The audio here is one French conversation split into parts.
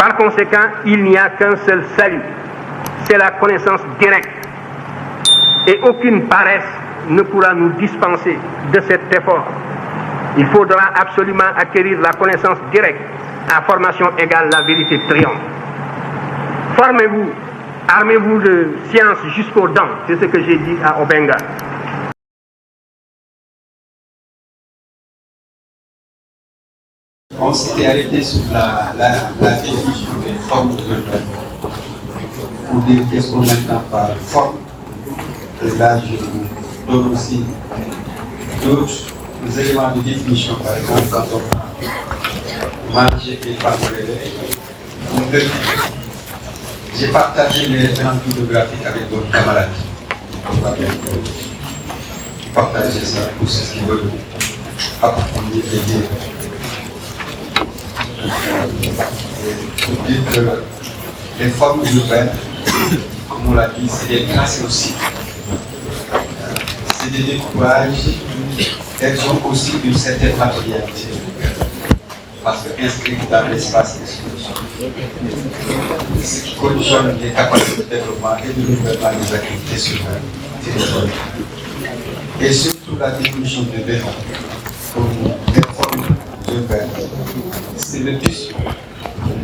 Par conséquent, il n'y a qu'un seul salut, c'est la connaissance directe. Et aucune paresse ne pourra nous dispenser de cet effort. Il faudra absolument acquérir la connaissance directe. À formation égale, la vérité triomphe. Formez-vous, armez-vous de science jusqu'aux dents, c'est ce que j'ai dit à Obenga. On s'était arrêté sur la définition des formes de l'œuvre. Pour dire qu'est-ce qu'on entend par forme. Et là, je vous donne aussi d'autres éléments de définition. Par exemple, quand on a mangé et parlé, j'ai partagé les références bibliographiques avec d'autres camarades. On va bien partager ça pour ceux qui veulent approfondir et dire. Pour dire que les formes urbaines, comme on l'a dit, c'est des classes aussi. C'est des découpages, elles ont aussi une certaine matérialité. Parce qu'inscrites dans l'espace des solutions. Ce qui conditionne les capacités de développement et de développement des activités sur le territoire. Et surtout la définition de béton comme des formes urbaines. C'est le tissu,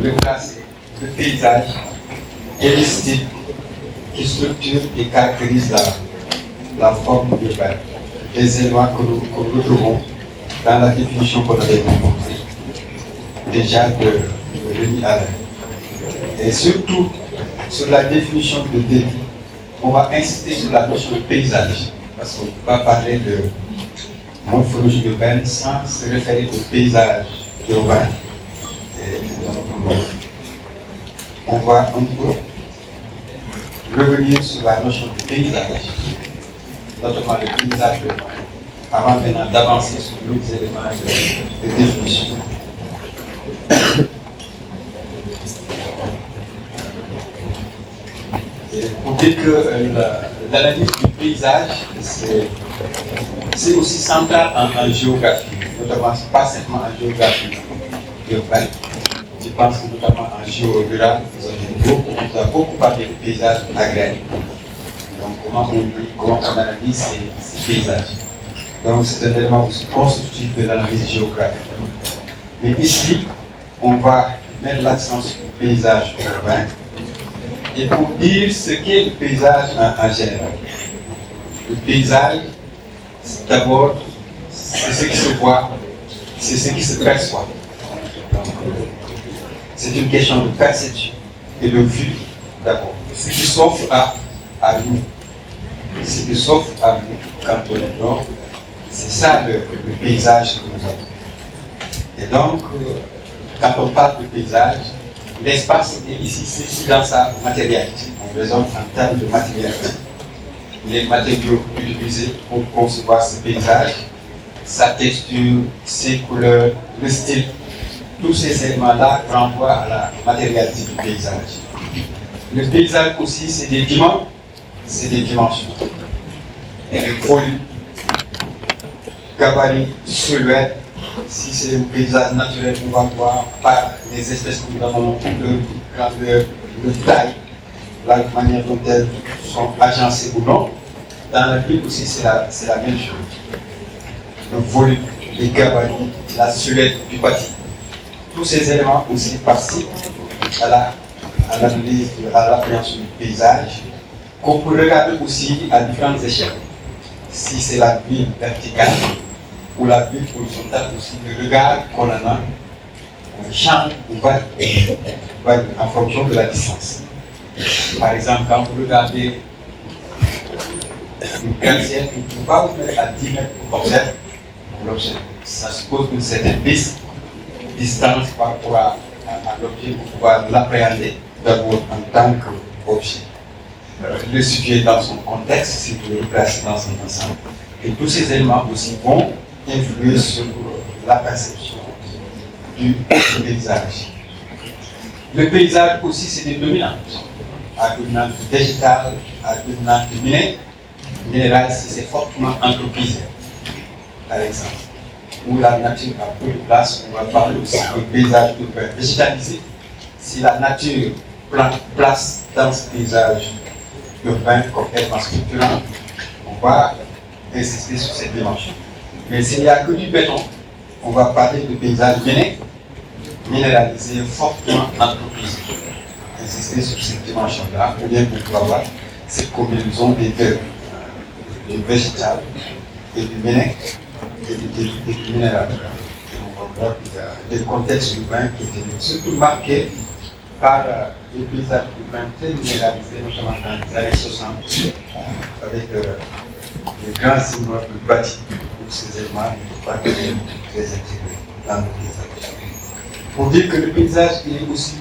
le tracé, le paysage et le style qui structure et caractérise la forme urbaine. Les éléments que nous retrouvons dans la définition qu'on avait montrée déjà de Rémi Alain. Et surtout, sur la définition de débit, on va insister sur la notion de paysage, parce qu'on ne peut pas parler de morphologie urbaine sans se référer au paysage urbain. Et donc, on va un peu revenir sur la notion de paysage, notamment le paysage urbain, avant maintenant d'avancer sur d'autres éléments de définition. Pour dire que l'analyse du paysage, c'est aussi central en géographie, notamment pas simplement en géographie urbaine. Je pense que notamment en géo-rural, on nous a beaucoup parlé de paysage agraire. Donc comment on analyse ces paysages. Donc c'est un élément aussi constitutif de l'analyse géographique. Mais ici, on va mettre l'accent sur le paysage urbain. Et pour dire ce qu'est le paysage en général. Le paysage, d'abord, c'est ce qui se voit, c'est ce qui se perçoit. C'est une question de perception et de vue d'abord. Ce qui s'offre à nous. Ce qui s'offre à nous quand on est dehors, c'est ça le paysage que nous avons. Et donc, quand on parle de paysage, l'espace est ici, c'est dans sa matérialité. On raisonne en termes de matérialité. Les matériaux utilisés pour concevoir ce paysage, sa texture, ses couleurs, le style, tous ces éléments-là renvoient à la matérialité du paysage. Le paysage aussi, c'est des dimensions. Et le volume, gabarit, silhouette. Si c'est un paysage naturel, on va voir par les espèces que nous avons, de grandeur, de taille, la manière dont elles sont agencées ou non. Dans la ville aussi, c'est la même chose. Le volume, les gabarits, la silhouette du bâtiment. Tous ces éléments aussi participent à l'analyse, à l'appréhension du paysage, qu'on peut regarder aussi à différentes échelles. Si c'est la ville verticale, ou la vue horizontale aussi, le regard qu'on en a change ou varie en fonction de la distance. Par exemple, quand vous regardez une glacière, vous ne pouvez pas vous mettre à 10 mètres pour l'objet. Ça suppose une certaine distance par rapport à l'objet pour pouvoir l'appréhender d'abord en tant qu'objet. Le sujet dans son contexte, si vous le placez dans son ensemble. Et tous ces éléments aussi vont influer sur la perception du paysage. Le paysage aussi, c'est des dominantes. À dominante végétale, à dominante minérale, c'est fortement anthropisé, par exemple. Où la nature a peu de place, on va parler aussi d'un paysage urbain végétalisé. si la nature prend place dans ce paysage urbain comme élément structurant, on va insister sur cette dimension. Mais s'il n'y a que du béton, on va parler de paysage minéralisé, fortement anthropisé. Insister sur cette dimension-là, ou bien pour avoir cette combinaison des deux, du végétal et du minéral. On voit qu'il y a des contextes urbains qui étaient surtout marqués par les paysages urbains très minéralisés, notamment dans les années 60, avec les grands immeubles bâtis pour ces éléments ne sont pas très intégrés dans le paysage. Pour dire que le paysage est aussi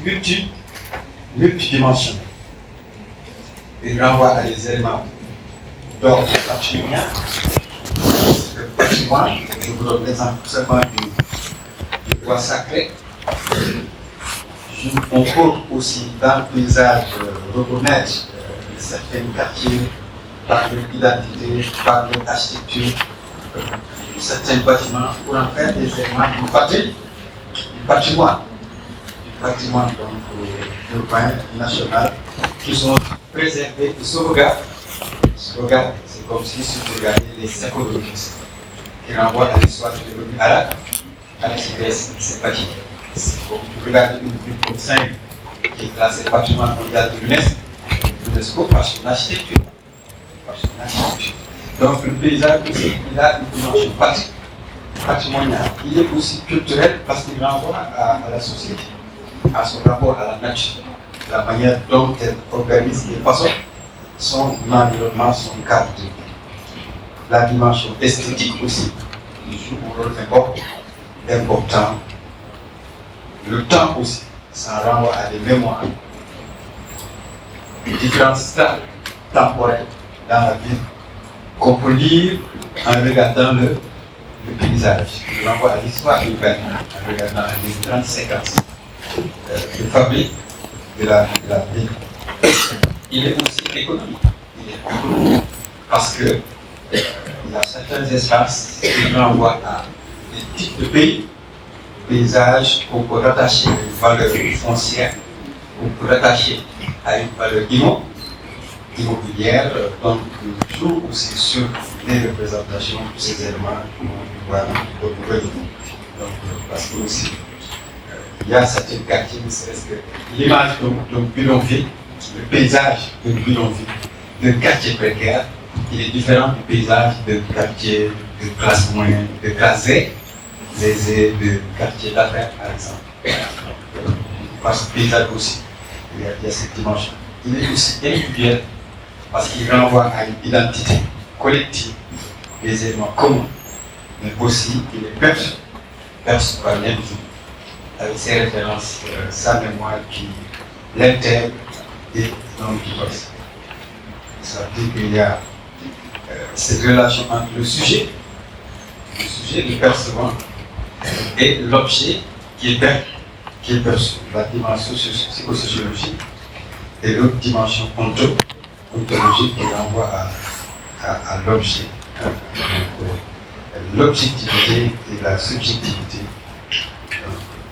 multidimensionnel. Il renvoie à des éléments d'ordre patrimonial. Le patrimoine, je vous donne l'exemple seulement du bois sacré. On peut aussi dans le paysage reconnaître certains quartiers par leur identité, par leur architecture, certains bâtiments pour en faire des éléments du patrimoine urbain, national, qui sont préservés et sauvegardés. C'est comme si vous regardez les symbologies qui renvoient à l'histoire du développement arabe, à la CPS, c'est pas qui. Vous regardez une ville comme Saint-Louis, qui est classée patrimoine mondial de l'UNESCO par son architecture. Donc le paysage aussi, il a une dimension patrimoniale. Il est aussi culturel parce qu'il renvoie à la société, à son rapport à la nature, la manière dont elle organise et façonne son environnement, son cadre de vie. La dimension esthétique aussi, qui joue un rôle important. Le temps aussi, ça renvoie à des mémoires, différents stades temporels dans la vie qu'on peut lire en regardant le paysage. Il renvoie à l'histoire urbaine en regardant les différentes séquences de fabrique de la ville. Il est aussi économique. Parce que il y a certains espaces qui renvoient à des types de paysages qu'on peut rattacher à une valeur foncière, qu'on peut rattacher à une valeur immobilière, donc toujours aussi sur les représentations de ces éléments qu'on voit au gouvernement. Donc, parce que aussi, il y a certains quartiers, ne serait-ce que l'image d'un bidonville, le paysage d'un bidonville, d'un quartier précaire, il est différent du paysage d'un quartier de classe moyenne, de classe aisée, de quartier d'affaires, par exemple. Parce que le paysage aussi, il y a cette dimension. Il est aussi individuel parce qu'il renvoie à une identité collective, des éléments communs, mais aussi il est perçu par l'individu, avec ses références, sa mémoire qui l'intègre et non qui passe. Ça veut dire qu'il y a cette relation entre le sujet, le percevant, et l'objet qui est perçu, la dimension psychosociologique et l'autre dimension ontologique qui renvoie à l'objet. L'objectivité et la subjectivité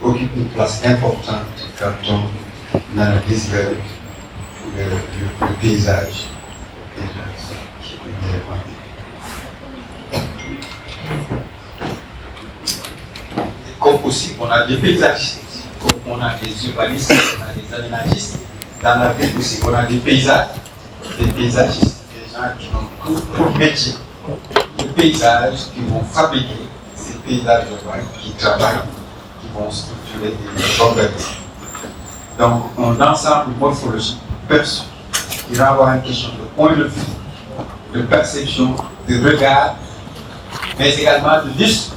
occupent une place importante quand on analyse le paysage. Comme aussi, on a des paysagistes, comme on a des urbanistes, on a des aménagistes. Dans la ville aussi, on a des paysagistes, des gens qui ont pour métier le paysage, qui vont fabriquer ces paysages urbains, qui travaillent, qui vont structurer des organismes. Donc, un ensemble morphologique perçu, qui renvoie à une question de point de vue, de perception, de regard, mais également de discours.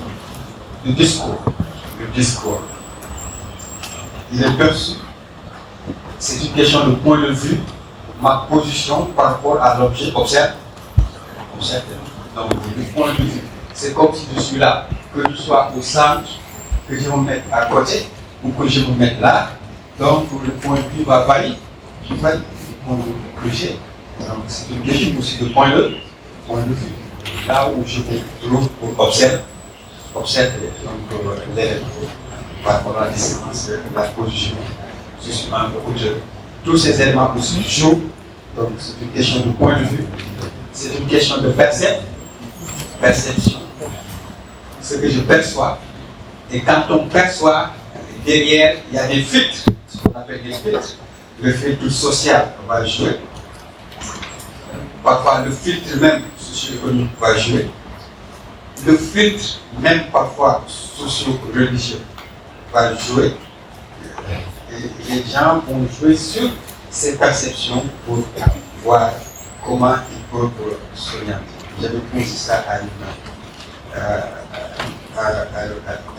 Le discours. Il est perçu. C'est une question de point de vue, ma position par rapport à l'objet observé. Donc, le point de vue. C'est comme si je suis là, que je sois au centre, que je me mette à côté, ou que je me mette là. Donc, le point de vue va varier. Le point que j'ai. Donc, c'est une question aussi de point de vue. Là où je me trouve pour observer l'élément par rapport à la distance, la position je suis un auteur. Tous ces éléments aussi jouent, donc c'est une question de point de vue, c'est une question de perception. Ce que je perçois, et quand on perçoit, derrière, il y a des filtres, ce qu'on appelle des filtres. Le filtre social va jouer. Parfois, le filtre même socio-économique va jouer. Le filtre même parfois socio-religieux va jouer. Et les gens vont jouer sur ces perceptions pour voir comment ils peuvent s'orienter. J'avais posé ça à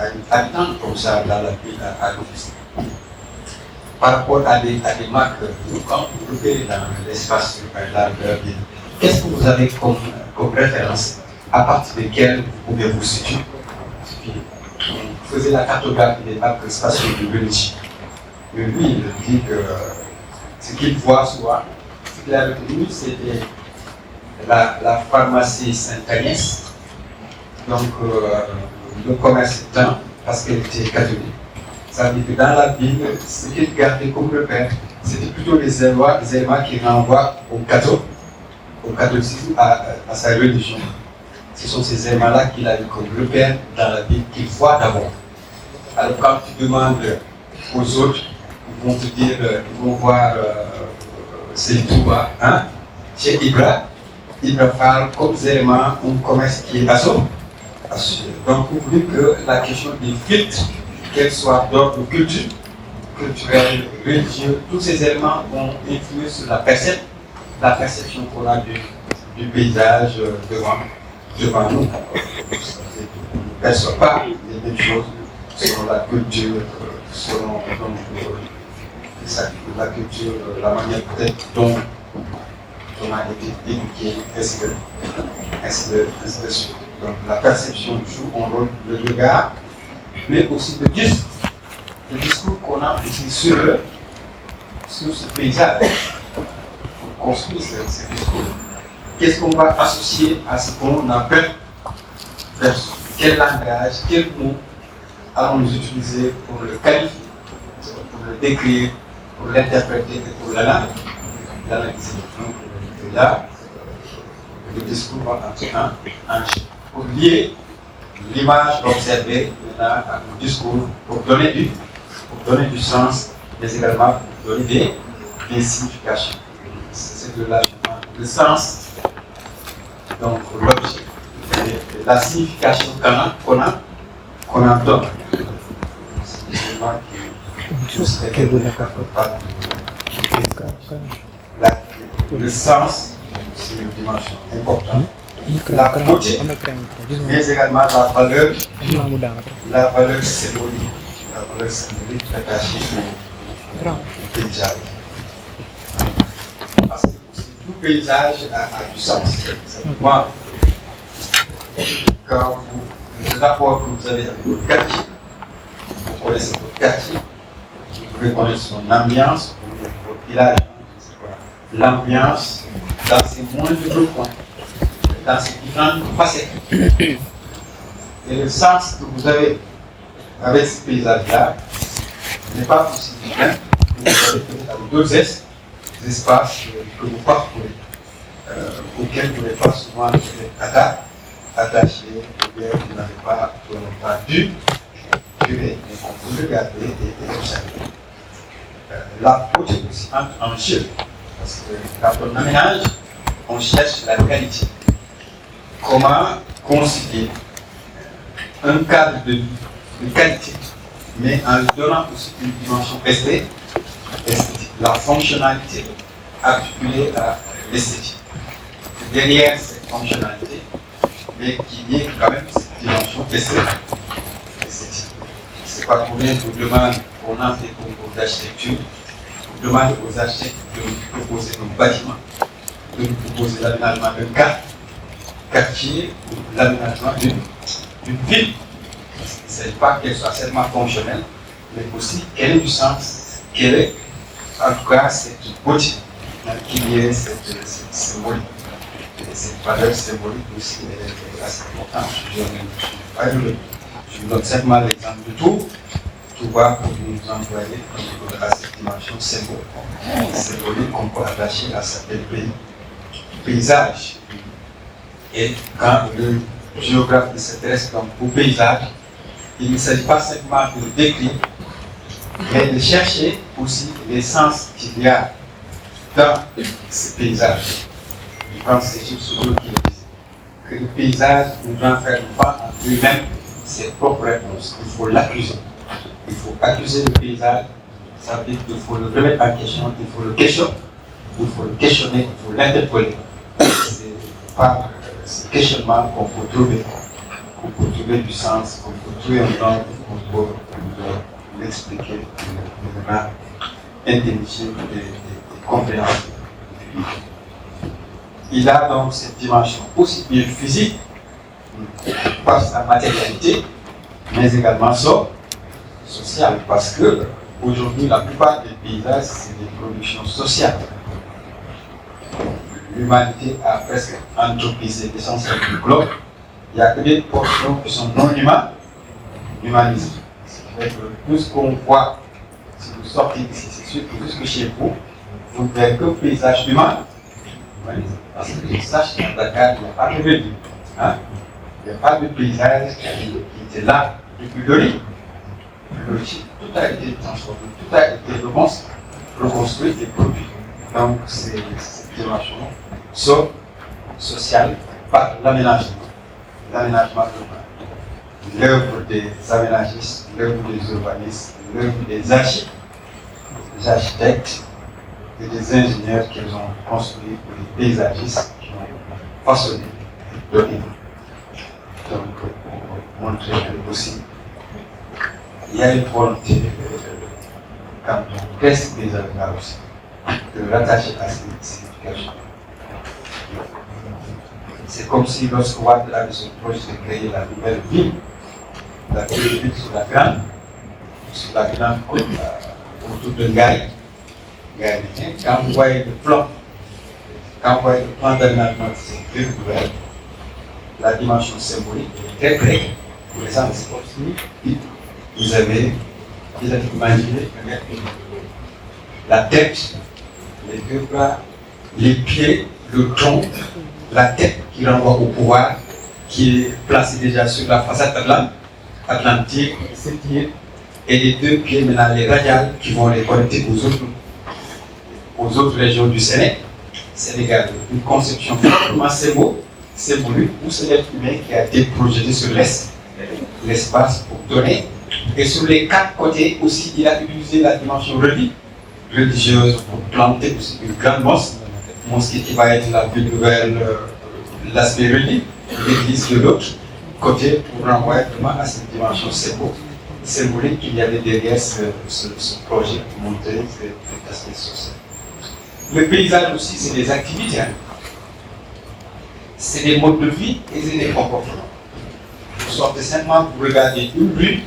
une attente comme ça dans la ville à l'office. Par rapport à des marques, quand vous repérez dans l'espace de la ville, qu'est-ce que vous avez comme référence à partir desquelles vous pouvez vous situer? Vous faisiez la cartographie des marques spatiales de Belgique. Mais lui, il dit que ce qu'il voit souvent, ce qu'il a retenu, c'était la pharmacie Sainte-Agnès, donc le commerce temps, parce qu'elle était catholique. Ça veut dire que dans la Bible, ce qu'il gardait comme repère, c'était plutôt les éléments qui renvoient au catholicisme, à sa religion. Ce sont ces éléments-là qu'il a eu comme repère dans la Bible, qu'il voit d'abord. Alors quand tu demandes aux autres, ils vont te dire, ils vont voir c'est Touba, hein, chez Ibra parle comme éléments, un commerce qui est assuré. Donc vous voulez que la question des filtres, qu'elles soient d'ordre culturel, religieux, tous ces éléments vont influer sur la perception qu'on a du paysage devant nous. On ne perçoit pas les mêmes choses selon la culture, selon la culture, la manière peut-être dont on a été éduqué, ainsi de suite. Donc la perception joue un rôle, le regard, mais aussi le discours qu'on a aussi sur ce paysage, pour construire ce discours. Qu'est-ce qu'on va associer à ce qu'on appelle quel langage, quel mot allons-nous utiliser pour le qualifier, pour le décrire, pour l'interpréter et pour l'analyser. Et là, le discours va entrer en jeu. Pour lier l'image observée à un discours, pour donner du sens, mais également pour donner des significations. C'est de là le sens, donc l'objet, la signification qu'on en donne. C'est des éléments le sens, c'est une dimension importante. La beauté, mais également la valeur symbolique. La valeur symbolique attachée au paysage. Parce que tout paysage a du sens. Moi, quand le rapport que vous avez avec votre quartier, vous connaissez votre quartier, vous pouvez connaître son ambiance, votre village, l'ambiance dans ses moindres points, dans ses différentes facettes. Et le sens que vous avez avec ce paysage-là n'est pas aussi différent que vous avez peut-être avec d'autres espaces que vous parcourez, auxquels vous n'êtes pas souvent attaché, ou bien vous n'avez pas dû durer, mais vous regardez et observez. La beauté aussi entre en jeu, parce que quand on aménage, on cherche la qualité. Comment concilier un cadre de qualité, mais en lui donnant aussi une dimension esthétique, la fonctionnalité articulée à l'esthétique. Derrière cette fonctionnalité, mais qu'il y ait quand même cette dimension esthétique. C'est pas pour rien qu'on demande, on a fait concours d'architecture, on demande aux architectes de nous proposer un bâtiment, de nous proposer l'aménagement d'un quartier, ou l'aménagement d'une ville. Il ne s'agit pas qu'elle soit seulement fonctionnelle, mais aussi qu'elle ait du sens, qu'elle ait en tout cas cette beauté, qu'il y ait cette symbolique. Et cette valeur symbolique aussi, elle est assez importante. Je vous donne simplement l'exemple de tout pouvoir nous employer à cette dimension symbolique qu'on peut attacher à certains pays, paysage. Et quand le géographe s'intéresse au paysage, il ne s'agit pas simplement de le décrire, mais de chercher aussi l'essence qu'il y a dans ce paysage. Je pense que c'est Gilles qui le disait, que le paysage ne n'enferme pas en lui-même ses propres réponses. Il faut l'accuser. Il faut accuser le paysage, ça veut dire qu'il faut le remettre en question, il faut le questionner, il faut l'interpeller. C'est par ce questionnement qu'on peut trouver du sens, qu'on peut trouver un nom, qu'on peut l'expliquer, le rendre intelligible et compréhensible. Il a donc cette dimension aussi bien physique, par sa matérialité, mais également sociale, parce que aujourd'hui la plupart des paysages c'est des productions sociales. L'humanité a presque anthropisé l'essentiel du globe. Il n'y a que des portions qui sont non humanisées. Ce qui fait que tout ce qu'on voit, si vous sortez d'ici, c'est sûr que jusque chez vous, vous ne verrez qu'un paysage humain. Parce que je sache qu'à Dakar, il n'y a pas de ville. Hein? Il n'y a pas de paysage qui était là depuis l'origine. Tout a été transformé, tout a été reconstruit et produit. Donc, c'est cette dimension sociale par l'aménagement urbain. L'œuvre des aménagistes, l'œuvre des urbanistes, l'œuvre des architectes et des ingénieurs qui ont construit, pour les paysagistes qui ont façonné le niveau. Donc, pour montrer que aussi, il y a une volonté, quand on reste des là aussi, de rattacher à cette signification. C'est comme si lorsque Wade avait son projet de créer la nouvelle ville sur la grande côte, autour de Ngaï, quand vous voyez le plan d'aménagement de cette ville nouvelle, la dimension symbolique est très très, pour les gens, c'est comme si ils avaient imaginé la tête, les deux bras, les pieds, le tronc, la tête qui renvoie au pouvoir, qui est placée déjà sur la façade atlantique, et les deux pieds maintenant les radiales qui vont les connecter aux autres régions du Sénégal. Une conception fortement symbolique où c'est l'être humain qui a été projeté sur l'espace pour donner. Et sur les quatre côtés aussi, il a utilisé la dimension religieuse pour planter aussi une grande mosquée qui va être la plus nouvelle, l'aspect religieux, l'église de l'autre côté pour renvoyer vraiment à cette dimension symbolique qu'il y avait derrière ce projet pour montrer cet aspect social. Le paysage aussi, c'est des activités, c'est des modes de vie et c'est des comportements. Vous sortez simplement pour regarder une rue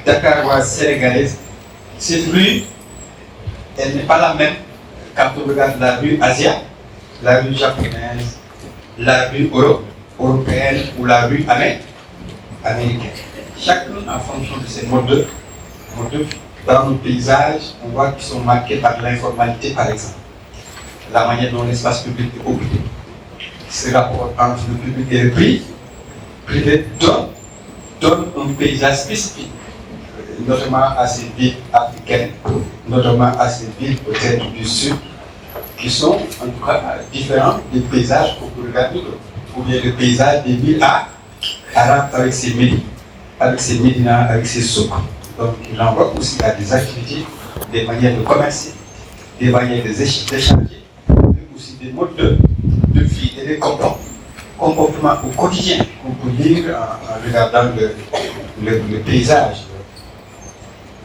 dakaroise sénégalaise. Cette rue, elle n'est pas la même quand on regarde la rue asiatique, la rue japonaise, la rue européenne ou la rue américaine. Chacun en fonction de ses modes de vie. Dans nos paysages, on voit qu'ils sont marqués par l'informalité, par exemple. La manière dont l'espace public est occupé. Ce rapport entre le public et le privé donne un paysage spécifique, notamment à ces villes africaines, notamment à ces villes peut-être du sud, qui sont en tout cas différents des paysages qu'on peut regarder, ou bien le paysage des villes arabes avec ses médinas, avec ses souks. Donc il renvoie aussi à des activités, des manières de commercer, des manières d'échanger, mais aussi des modes de vie et des comportements au quotidien qu'on peut lire en regardant le paysage.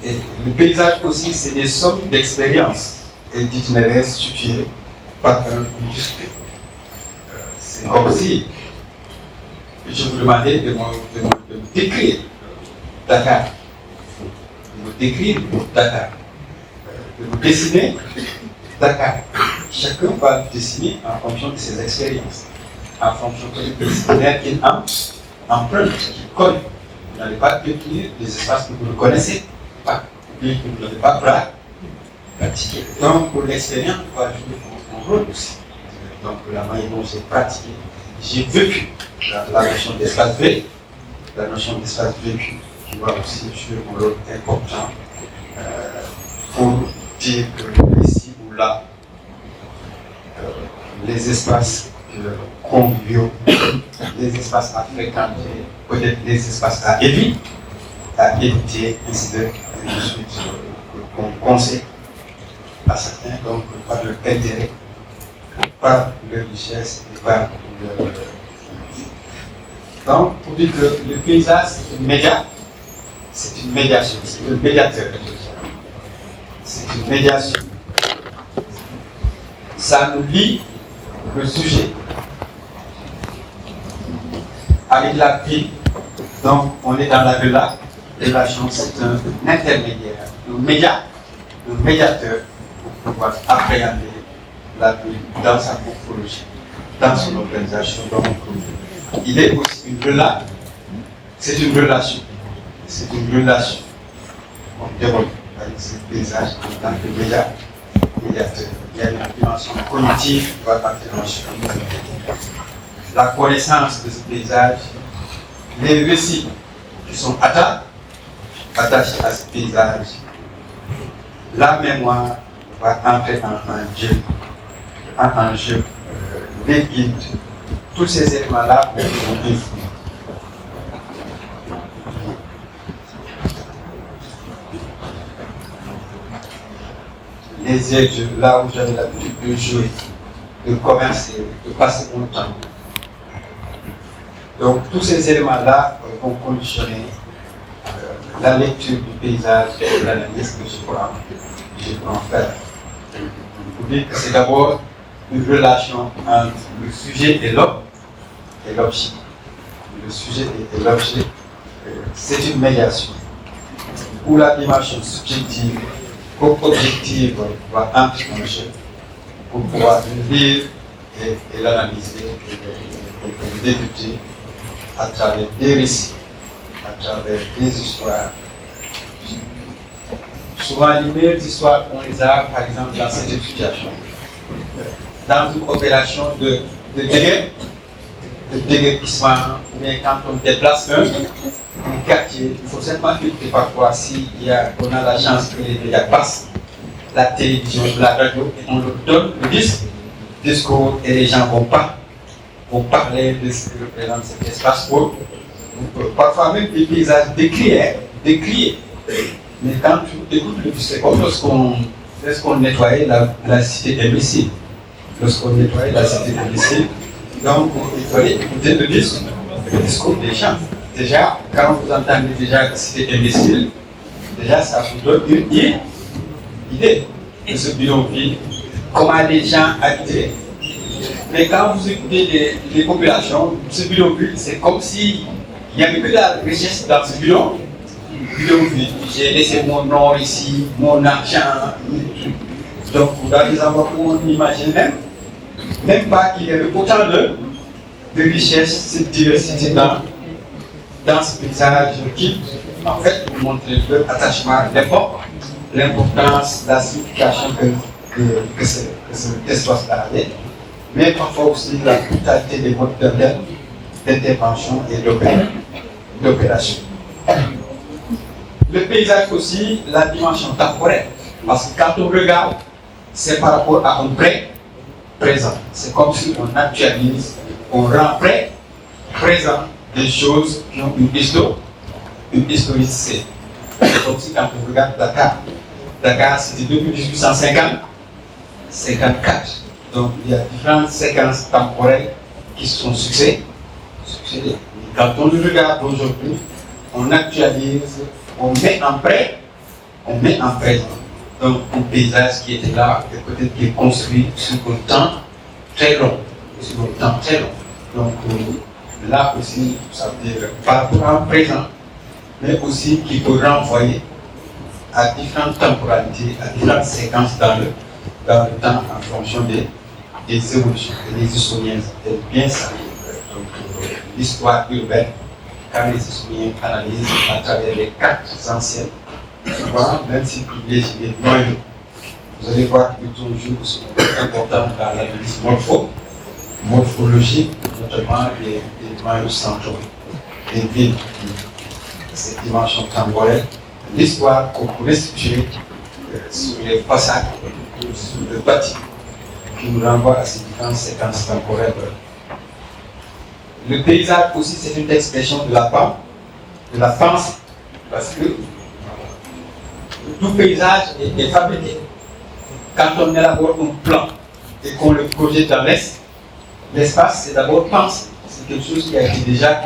Et le paysage aussi, c'est des sommes d'expériences et d'itinéraires situés par un industrie. C'est comme si je vous demandais de me décrire Dakar, de me décrire Dakar, de me dessiner Dakar. Chacun va dessiner en fonction de ses expériences, en fonction de l'itinéraire qu'il emprunte, qu'il colle vous n'allez pas détruire les espaces que vous ne connaissez pas, que vous n'avez pas pratiqué. Donc, pour l'expérience doit jouer un rôle aussi. Donc, la manière dont j'ai pratiqué, j'ai vécu la notion d'espace V, la notion d'espace vécu, qui va aussi jouer un rôle important pour dire que ici ou là, les espaces conviviaux, les espaces à fréquenter, peut-être les espaces à éviter, ainsi de suite, qu'on conseille à certains, donc par leur intérêt, par leur richesse et par leur. Donc, pour dire que le paysage, c'est une média, c'est une médiation, c'est le médiateur. C'est une médiation. Ça nous lie le sujet avec la vie. Donc, on est dans la relation, c'est un intermédiaire, un médiateur pour pouvoir appréhender la vie dans sa morphologie, dans son organisation. Donc, il est aussi une relation. C'est une relation. C'est une relation. On développe avec ce paysage en tant que médiateur. Il y a une dimension cognitive qui doit partir en jeu. La connaissance de ce paysage, les récits qui sont attachés à ce paysage, la mémoire va entrer en jeu, les guides, tous ces éléments-là vont influer. Les aides, là où j'avais l'habitude de jouer, de commercer, de passer mon temps. Donc tous ces éléments-là vont conditionner la lecture du paysage et l'analyse que je peux en faire. Vous dites que c'est d'abord une relation entre le sujet et l'objet. Le sujet et l'objet, c'est une médiation où la dimension subjective comme objective va entrer en jeu pour pouvoir le lire et l'analyser et le débuter à travers des récits, à travers des histoires. Souvent, les meilleures histoires, on les a, par exemple, dans cette situation. Dans une opération de déguerpissement, ou bien quand on déplace un quartier, il faut simplement que parfois, si on a la chance que les médias passent, la télévision, la radio, et on leur donne le discours et les gens vont parler de ce que représente cet espace pour parfois même des paysages décriés. Mais quand tu écoutes le discours, c'est comme lorsqu'on nettoyait la cité imbécile. Lorsqu'on nettoyait la cité imbécile, donc il fallait écouter le discours des gens. Déjà, quand vous entendez déjà la cité imbécile, déjà ça vous donne une idée de ce bidonville, comment les gens habitaient. Mais quand vous écoutez les populations, ce bidonville, c'est comme s'il n'y avait que de la richesse dans ce bidonville. J'ai laissé mon or ici, mon argent, donc dans les endroits où on n'imagine même pas qu'il y avait autant de richesse, cette diversité dans ce paysage qui, en fait, vous montre leur attachement, l'importance, la signification que cet espace avait, mais parfois aussi la brutalité des modes d'intervention et d'opération. Le paysage aussi, la dimension temporelle, parce que quand on regarde, c'est par rapport à un présent. C'est comme si on actualise, on rend présent des choses qui ont une historicité. C'est comme si quand on regarde Dakar c'était depuis 1854. Donc il y a différentes séquences temporelles qui se sont succédées. Quand on le regarde aujourd'hui, on actualise, on met en présent. Donc un paysage qui était là, et peut-être qui est construit sur un temps très long. Donc là aussi, ça veut dire par rapport à un présent, mais aussi qui peut renvoyer à différentes temporalités, à différentes séquences dans le temps en fonction des évolutions. Et les historiens aiment bien ça. Donc l'histoire urbaine réaliser une analyse à travers les cartes anciennes. Souvent, même si privilégié est loin, vous allez voir que toujours sont importants dans l'analyse morphologique, notamment les noyaux centraux, les villes, cette dimension temporelle, l'histoire qu'on pourrait situer sur les façades, sur le bâtiment, qui nous renvoie à ces différentes séquences temporelles. Le paysage aussi, c'est une expression de la pensée, parce que tout paysage est fabriqué. Quand on élabore un plan et qu'on le projette dans l'espace, c'est d'abord pensé. C'est quelque chose qui a été déjà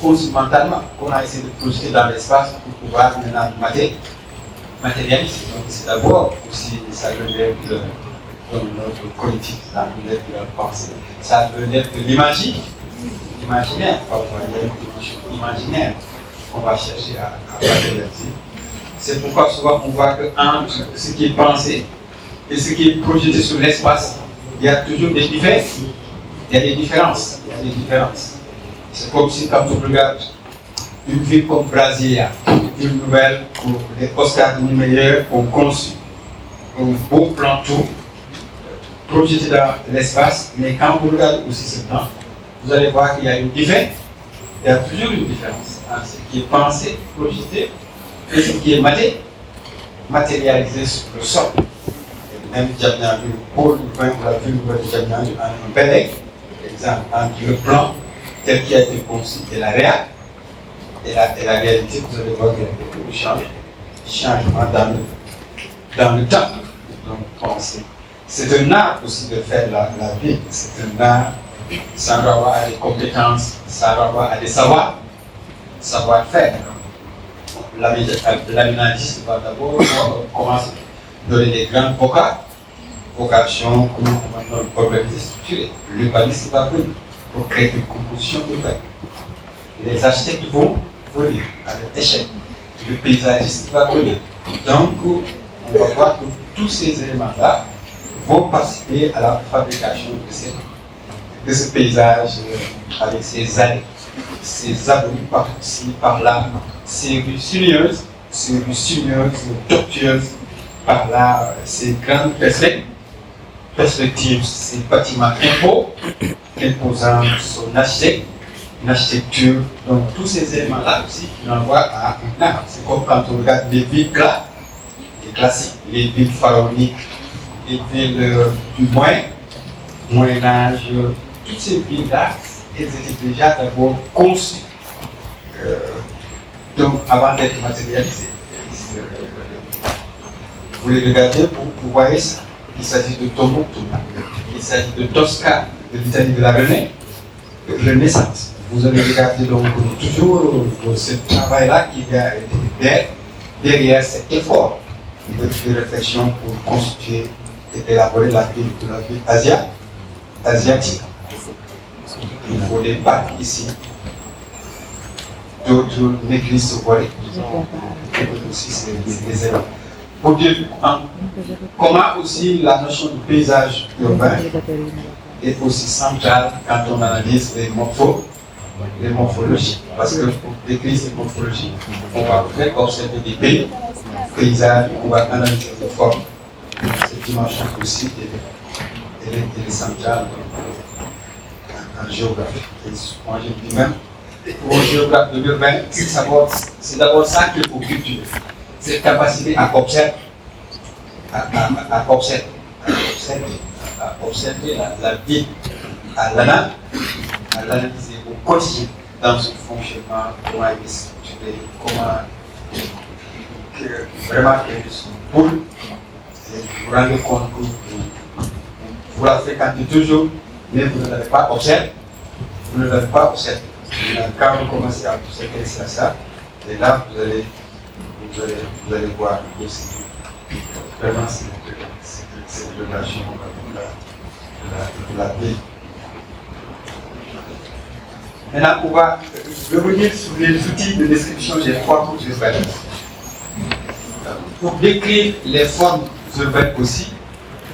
conçu mentalement, qu'on a essayé de projeter dans l'espace pour pouvoir maintenant matérialiser. Donc c'est d'abord aussi, ça relève de notre politique, ça relève de la pensée, ça relève de l'imaginaire, parfois il y a une dimension imaginaire qu'on va chercher à matérialiser. C'est pourquoi souvent on voit que entre ce qui est pensé et ce qui est projeté sur l'espace, il y a toujours des différences. Il y a des différences. C'est comme si quand on regarde une ville comme Brasilia, une nouvelle pour les Oscars Niemeyer ont conçu un beau plan tout projeté dans l'espace, mais quand vous regardez aussi ce plan, vous allez voir qu'il y a une différence. Il y a toujours une différence entre ce qui est pensé, projeté, et ce qui est matérialisé sur le sol. Même Djamnyadji, Paul Louvain, pour la ville de Djamnyadji, a un bel exemple entre le plan tel qu'il a été conçu et la réalité. Vous allez voir qu'il y a beaucoup de changements dans le temps. Donc, c'est un art aussi de faire la vie. C'est un art, ça doit avoir des compétences, ça doit avoir des savoir-faire. L'aménagiste va d'abord commencer à donner des grandes vocations, comment on va organiser, structurer. L'urbaniste va venir pour créer une composition urbaine. Les architectes vont venir à l'échelle. Le paysagiste va venir. Donc, on va voir que tous ces éléments-là vont participer à la fabrication de ce paysage avec ses allées, ses avenues par-ci, par-là, ces rues sinueuses, tortueuses, par là, ces grandes perspectives, ces bâtiments imposant son architecture. Donc tous ces éléments-là aussi qui renvoient à un art. C'est comme quand on regarde les villes classiques, les villes pharaoniques, les villes du Moyen-Âge, toutes ces villes-là, elles étaient déjà d'abord conçues. Donc, avant d'être matérialisées. Vous les regardez, vous voyez ça. Il s'agit de Tombouctou, il s'agit de Toscane, de l'Italie de la Renaissance. Vous allez regarder donc toujours ce travail-là qui a été derrière cet effort de réflexion pour constituer et élaborer la ville asiatique. Il faut des bacs ici. D'autres négligent ce volet. Aussi, c'est des éléments. Pour dire comment aussi la notion de paysage urbain est aussi centrale quand on analyse les morphologies. Parce que pour décrire ces morphologies, on va peut-être observer des paysages, on va analyser les formes. Cette dimension aussi est centrale en géographie. Et moi je dis même, pour un géographe de l'urbain, c'est d'abord ça qu'il faut cultiver. Cette capacité à observer, à observer la vie, à l'analyser au quotidien dans son fonctionnement, comment il est structuré, comment vraiment créer son boule, et vous vous rendez compte que vous la fréquentez toujours, mais vous ne l'avez pas observé. Quand vous commencez à observer ça, et là vous allez voir aussi vraiment cette relation de la vie. Maintenant, on va revenir sur les outils de description des formes urbaines. Pour décrire les formes urbaines aussi,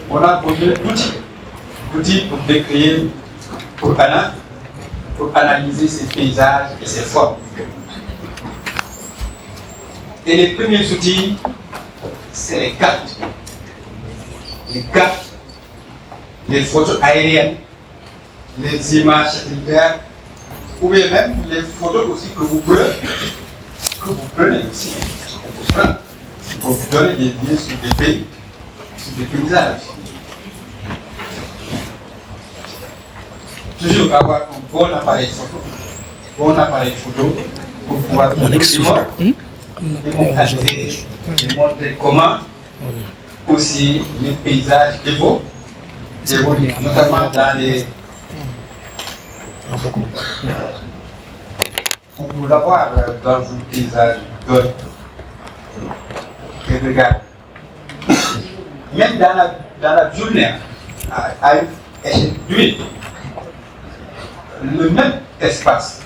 on a besoin d'outils pour décrire, pour pour analyser ces paysages et ces formes. Et les premiers outils, c'est les cartes. Les cartes, les photos aériennes, les images satellitaires, ou bien même les photos aussi que vous prenez aussi. Pour vous donner des liens sur des pays, sur des paysages. Toujours avoir un bon appareil photo pour pouvoir démontrer comment aussi les paysages évoluent, notamment dans les. Pour l'avoir dans un paysage donne et regarde. Même dans la journée, à une échelle d'huile, le même espace.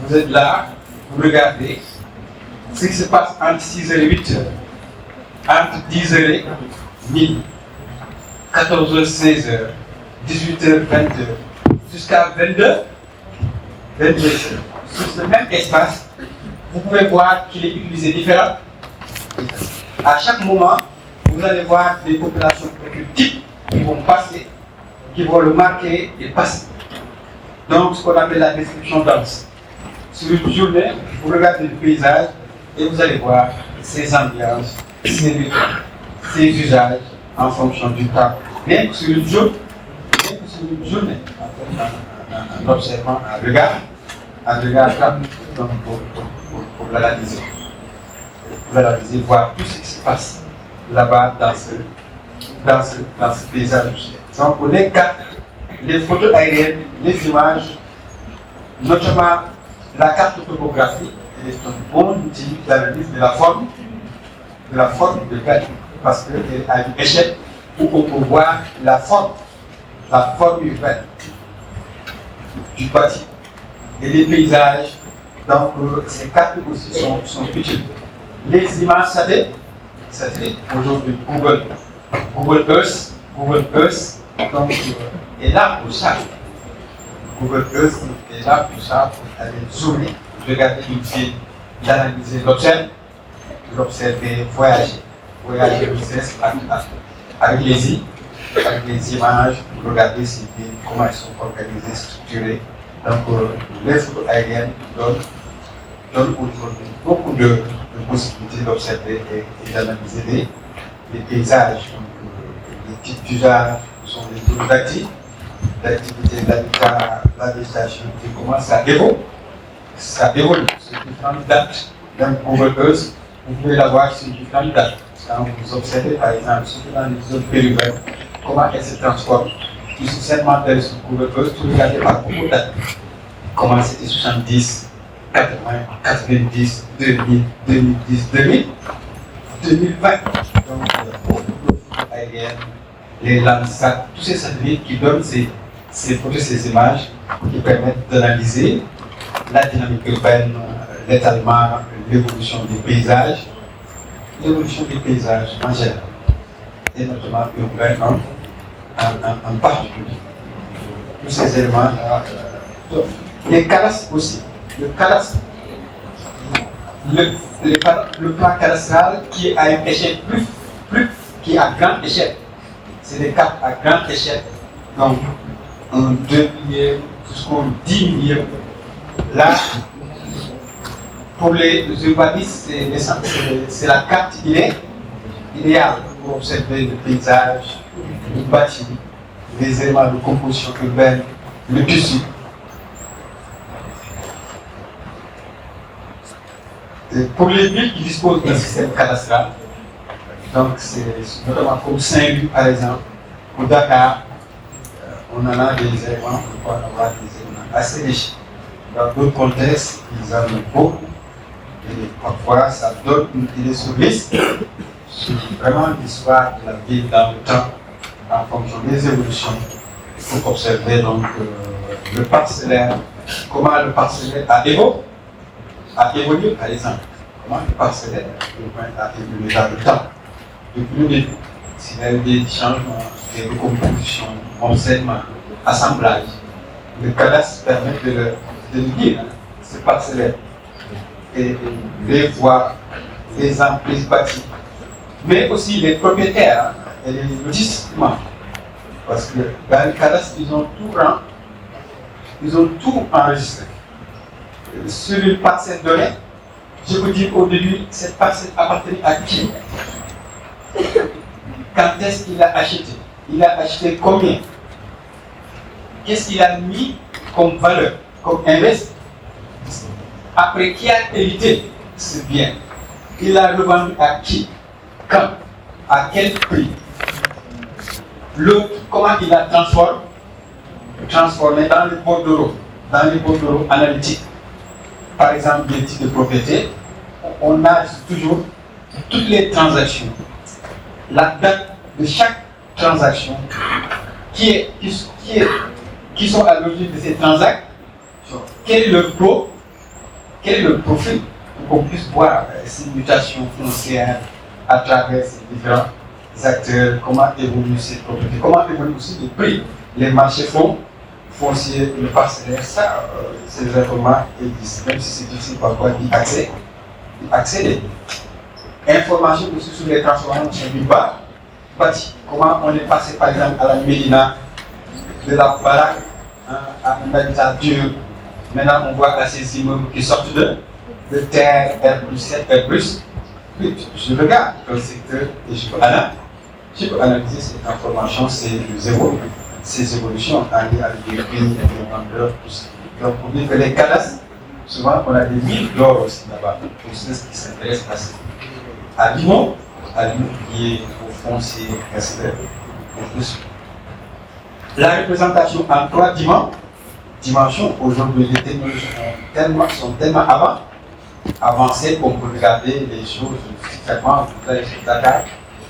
Vous êtes là, vous regardez ce qui se passe entre 6h et 8h, entre 10h et midi, 14h, 16h, 18h, 20h, jusqu'à 22h. Sur ce même espace, vous pouvez voir qu'il est utilisé différemment. À chaque moment, vous allez voir des populations types qui vont passer, qui vont le marquer et passer. Donc, ce qu'on appelle la description dense. Sur une journée, vous regardez le paysage et vous allez voir ses ambiances, ses rythmes, ses usages en fonction du temps. Rien que sur une journée, en observant un regard donc pour l'analyser. Vous analysez, voir tout ce qui se passe là-bas dans ce paysage. Donc, pour les cartes, les photos aériennes, les images, notamment la carte topographique, est un bon outil d'analyse de la forme de Gaïa, parce qu'elle a une échelle où on peut voir la forme urbaine du bâtiment et les paysages. Donc, ces cartes aussi sont utiles. Les images satellites, aujourd'hui Google Earth, donc, est là pour ça. Google Earth est là pour ça, pour aller zoomer, regarder une ville, l'analyser, l'observer, voyager avec les images, regarder ces villes, comment elles sont organisées, structurées. Donc, les photos aériennes donnent aujourd'hui beaucoup de possibilités d'observer et d'analyser les paysages. Donc, les types d'usages sont les zones d'activité, d'habitat, la végétation, et comment ça évolue. C'est différentes dates. Dans Google Earth, vous pouvez l'avoir sur différentes dates. Quand vous observez, par exemple, surtout dans les zones périurbaines, comment elles se transforment. Tout certainement sur Google Earth, vous regardez par beaucoup de dates. Comment c'était 70, 80, 90, 2000, 2010, 2020. Donc, beaucoup de photos aériennes, les Landsat, tous ces satellites qui donnent ces photos, ces images, qui permettent d'analyser la dynamique urbaine, l'étalement, l'évolution des paysages en général, et notamment urbains en particulier. Tous ces éléments-là. Les cadastres aussi. Le cadastre, le plan cadastral qui est à une échelle qui est à grande échelle. C'est des cartes à grande échelle. Donc, un 2 millième jusqu'au 10 millième. Là, pour les urbanistes, c'est la carte idéale pour observer le paysage, le bâtiment, les éléments de composition urbaine, le tissu. Pour les villes qui disposent d'un système cadastral, donc c'est notamment comme Saint-Louis par exemple, ou Dakar, on en a des éléments, on peut en avoir des éléments assez riches. Dans d'autres contextes, ils en ont beaucoup, et parfois ça donne une idée sur vraiment l'histoire de la ville dans le temps, en fonction des évolutions. Il faut observer donc le parcellaire, comment le parcellaire a évolué par exemple. Comment le parcellaire a évolué dans le temps, depuis le début. S'il y a eu des changements, des recompositions, enseignements, assemblage, le cadastre permet de le dire, hein, c'est parcellaire. Et les voies, les emprises bâties, mais aussi les propriétaires, hein, et les lotissements. Parce que dans le cadastre, ils ont tout enregistré. Sur une parcelle donnée, je vous dis au début, cette parcelle appartenait à qui? Quand est-ce qu'il a acheté? Il a acheté combien? Qu'est-ce qu'il a mis comme valeur, comme investissement? Après, qui a hérité ce bien? Il a revendu à qui? Quand? À quel prix? L'autre, comment il a transformé dans les bordereaux analytiques. Par exemple, des types de propriété, on a toujours toutes les transactions, la date de chaque transaction, qui sont à l'origine de ces transactions, quel est leur taux, quel est leur profil, pour qu'on puisse voir ces mutations foncières à travers ces différents acteurs, comment évoluent ces propriétés, comment évoluent aussi les prix, les marchés fonciers, le parcellaire, ça, ces informations existent, même si c'est difficile parfois d'y accéder. Informations aussi sur les transformations du bâti, comment on est passé par exemple à la Médina, de la baraque à un habitat dur. Maintenant on voit à ces immeubles qui sortent de terre, R+7, R+. Je regarde le secteur et je peux analyser cette information, ces évolutions en lien avec les prix, les vendeurs, tout ça. Donc on dit que les cadastres, souvent on a des mines d'or aussi là-bas, pour ceux qui s'intéressent à l'immobilier qui est au foncier, etc. La représentation en 3 dimensions, aujourd'hui les technologies sont tellement avancées qu'on peut regarder les choses différemment. Vous allez sur Dakar,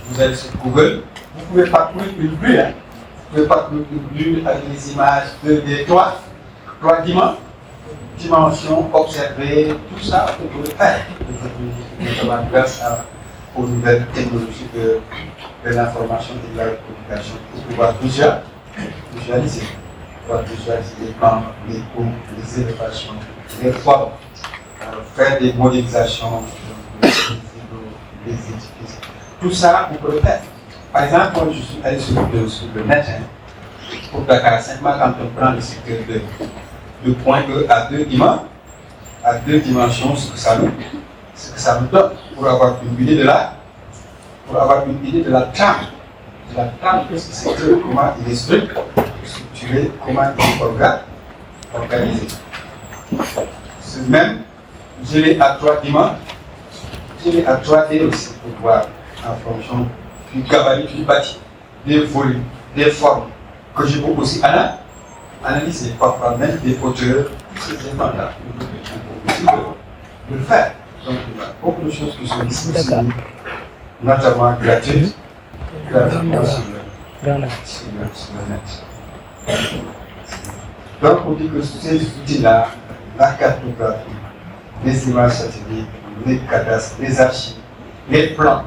vous allez sur Google, vous pouvez parcourir une bulle, hein. Vous pouvez parcourir une bulle avec les images des 3 dimensions, observer, tout ça, on peut le faire. Notamment grâce aux nouvelles technologies de l'information et de la communication, pour pouvoir visualiser les plans, les coûts, les élévations, les formes, faire des modélisations, les édifices. Tout ça, on peut le faire. Par exemple, moi, je suis allé sur le net, hein, pour Dakar, simplement quand on prend le secteur de point E à deux dimensions, ce que ça nous donne, pour avoir une idée de la trame. De la trame de ce secteur, comment il est structuré, comment il est organisé. C'est même, je l'ai à 3 dimensions, je l'ai à 3D aussi, pour voir en fonction du gabarit du bâti, des volumes, des formes, que je peux aussi analyser, parfois même des hauteurs, tous ces éléments-là, de le faire. Donc il y a beaucoup de choses qui sont disponibles, notamment gratuites, sur le net. Donc on dit que ces outils-là, la cartographie, les images satellites, les cadastres, les archives, les plans,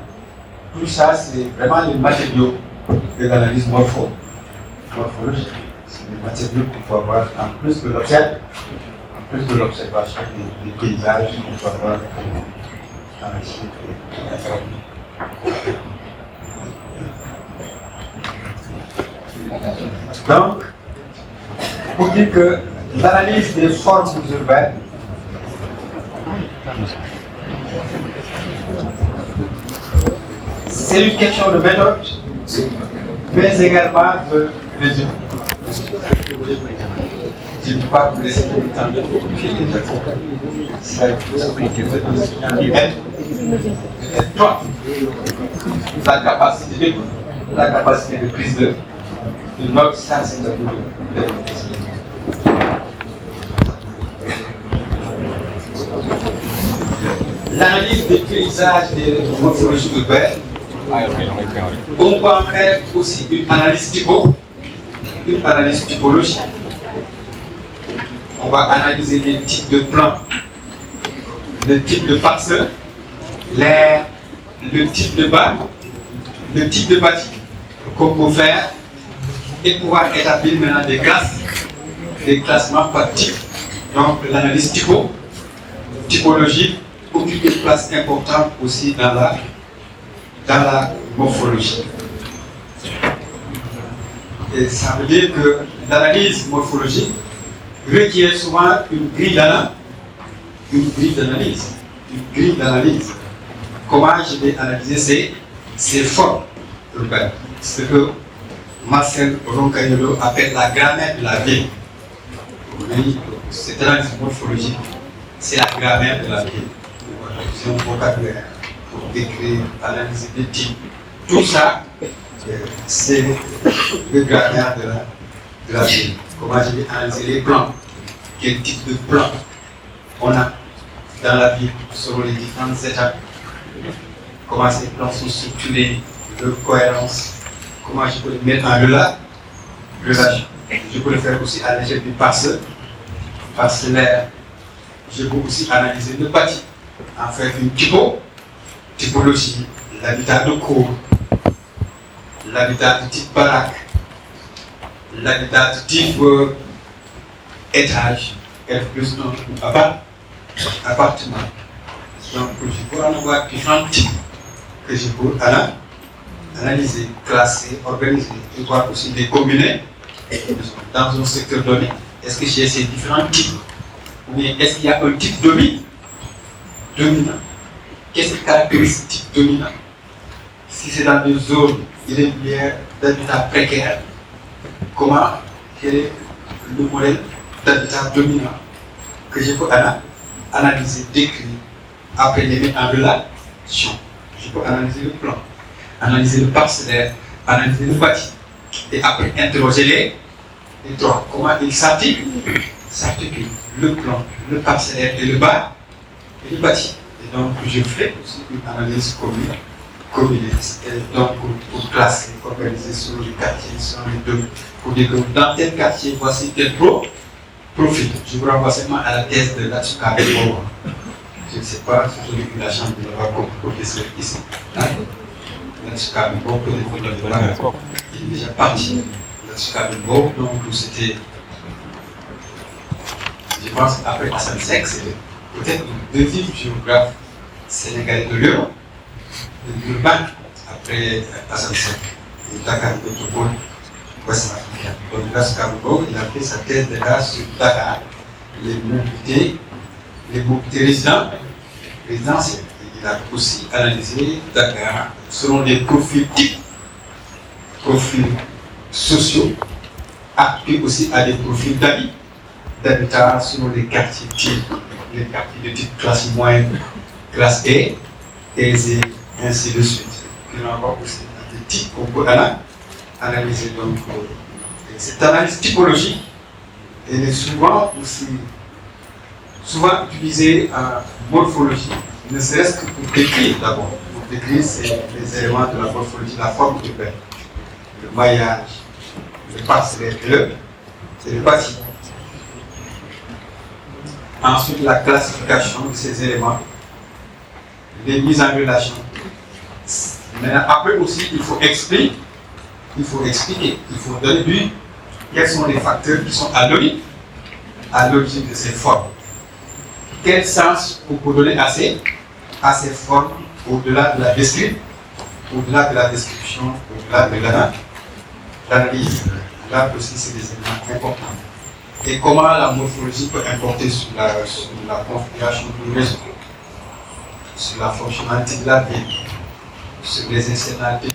tout ça c'est vraiment les matériaux de l'analyse morphologique. C'est des matériaux qu'il faut avoir en plus de l'observation des paysages qu'il faut avoir dans les chiffres. Donc, pour dire que l'analyse des formes urbaines c'est une question de méthode, mais également de résultat. Je ne peux pas vous laisser le temps de la capacité de prise de notre sens de l'analyse des paysages des morphologies urbaines. On peut en faire aussi une analyse typologique. On va analyser les types de plans, le type de parcelles, l'air, le type de bâti qu'on peut faire et pouvoir établir maintenant des classes des classements par type. Donc l'analyse typologique occupe une place importante aussi dans la morphologie. Et ça veut dire que l'analyse morphologique requiert souvent une grille d'analyse. Comment je vais analyser ces formes urbaines? Ce que Marcel Roncagnolo appelle la grammaire de la ville. Cette analyse morphologique, c'est la grammaire de la ville. C'est un vocabulaire pour décrire, analyser des types. Tout ça, c'est le grammaire de la ville. Comment je vais analyser les plans? Quel type de plan on a dans la ville selon les différentes étapes? Comment ces plans sont structurés, leur cohérence? Comment je peux les mettre en relation? Je peux le faire aussi à l'échelle du parcellaire. Je peux aussi analyser le bâti, en faire une typologie, l'habitat de cour, l'habitat de type baraque, l'habitat de type étage, F+1 appartement. Donc je peux en avoir différents types que je peux analyser, classer, organiser, et voir aussi les combiner dans un secteur donné. Est-ce que j'ai ces différents types? Ou bien est-ce qu'il y a un type dominant? Qu'est-ce qui caractérise ce type dominant? Si c'est dans des zones irrégulières d'habitat précaire, quel est le modèle d'habitat dominant que je peux analyser, décrire, après les mettre en relation? Je peux analyser le plan, analyser le parcellaire, analyser le bâti, et après interroger les trois. Comment ils s'articulent, le plan, le parcellaire et le bâti. Et donc je fais aussi une analyse commune. Et donc pour classer, organiser selon les quartiers, selon les domaines, pour dire que dans tel quartier, voici tel profil. Je vous renvoie seulement à la thèse de Latsuka Benbow. Je ne sais pas si vous avez eu la chance de l'avoir comme professeur ici. Latsuka Benbow, il est déjà parti. Latsuka Benbow, donc c'était, je pense, après Hassan Sek, c'était peut-être le deuxième géographe sénégalais de l'Europe. Le bac après Hassan Sek, le Dakar Métropole ouest africain. Donc Latsuka Benbow, il a fait sa thèse de là sur Dakar, les mobilités résidentielles. Il a aussi analysé Dakar selon les profils types, profils sociaux, appliqués aussi à des profils d'habitat selon les quartiers types, les quartiers de type classe moyenne, classe A, aisée, ainsi de suite. Il y en a encore aussi des types qu'on peut analyser. Donc, cette analyse typologique, elle est souvent utilisée en morphologie, ne serait-ce que pour décrire d'abord. Pour décrire les éléments de la morphologie, la forme urbaine, le maillage, le parcellaire et le bâti. Ensuite, la classification de ces éléments, les mises en relation. Mais après aussi, il faut expliquer, il faut donner but, quels sont les facteurs qui sont à l'origine de ces formes. Quel sens on peut donner à ces formes au-delà de la description, au-delà de l'analyse. Là aussi, c'est des éléments importants. Et comment la morphologie peut importer sur la configuration du réseau, sur la fonctionnalité de la ville, sur les externalités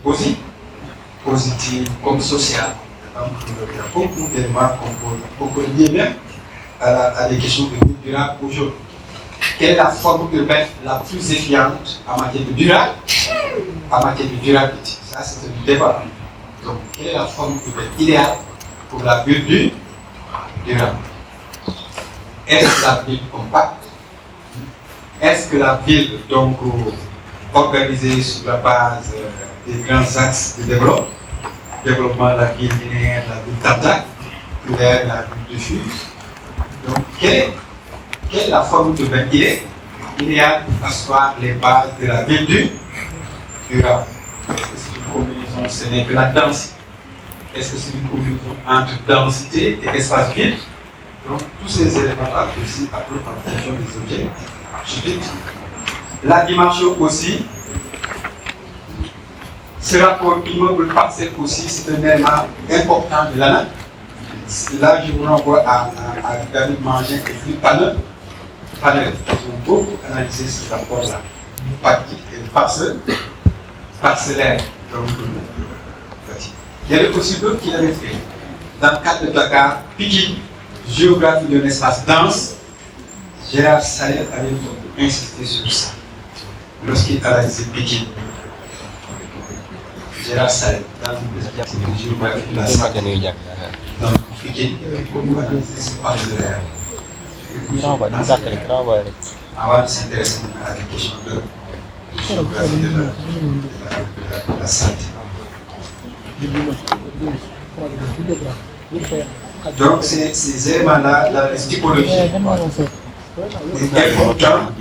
positives comme sociales. Donc, il y a beaucoup d'éléments qu'on peut lier même à des questions de vie durable aujourd'hui. Quelle est la forme urbaine la plus efficiente en matière de durabilité? Ça, c'est un débat. Donc, quelle est la forme urbaine idéale pour la ville durable? Est-ce que la ville compacte? Est-ce que la ville, donc, organisée sur la base des grands axes de développement de la ville linéaire, la ville tablac, la ville diffuse? Donc, quelle est la forme urbaine idéale pour asseoir les bases de la ville durable? Est-ce que c'est une combinaison, ce n'est que la densité? Est-ce que c'est une combinaison entre densité et espace vide? Donc, tous ces éléments-là aussi appellent en fonction des objectifs architecturaux. La dimension aussi, ce rapport immeuble-parcelle aussi, c'est un élément important de l'analyse. Là, je vous renvoie à David Mangin et Philippe Panel. Ils ont beaucoup analysé ce rapport-là. Parcellaire. Il y avait aussi d'autres qui l'avaient fait. Dans le cadre de Dakar, Pikine, géographie d'un espace dense, Gérard Sallet avait insisté sur ça. Lorsqu'il analysait Pikine, Gérard Sallet, dans une perspective de géographie de la santé, donc Pikine, il avait beaucoup analysé ce parcellaire. Avant de s'intéresser à la question de géographie de la santé. Donc ces éléments-là, la typologie est importante.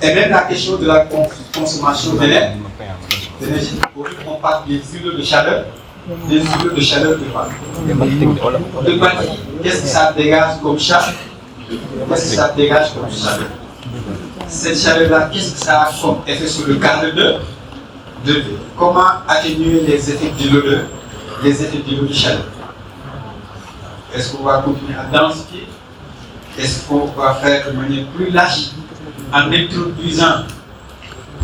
Et même la question de la consommation d'énergie. On parle des îlots de chaleur, des îlots de chaleur de bâti. Qu'est-ce que ça dégage comme chaleur? Qu'est-ce que ça dégage comme chaleur? Cette chaleur-là, qu'est-ce que ça a comme effet sur le cadre de vie? Comment atténuer les effets d'îlots de chaleur? Est-ce qu'on va continuer à densifier? Est-ce qu'on va faire de manière plus large en introduisant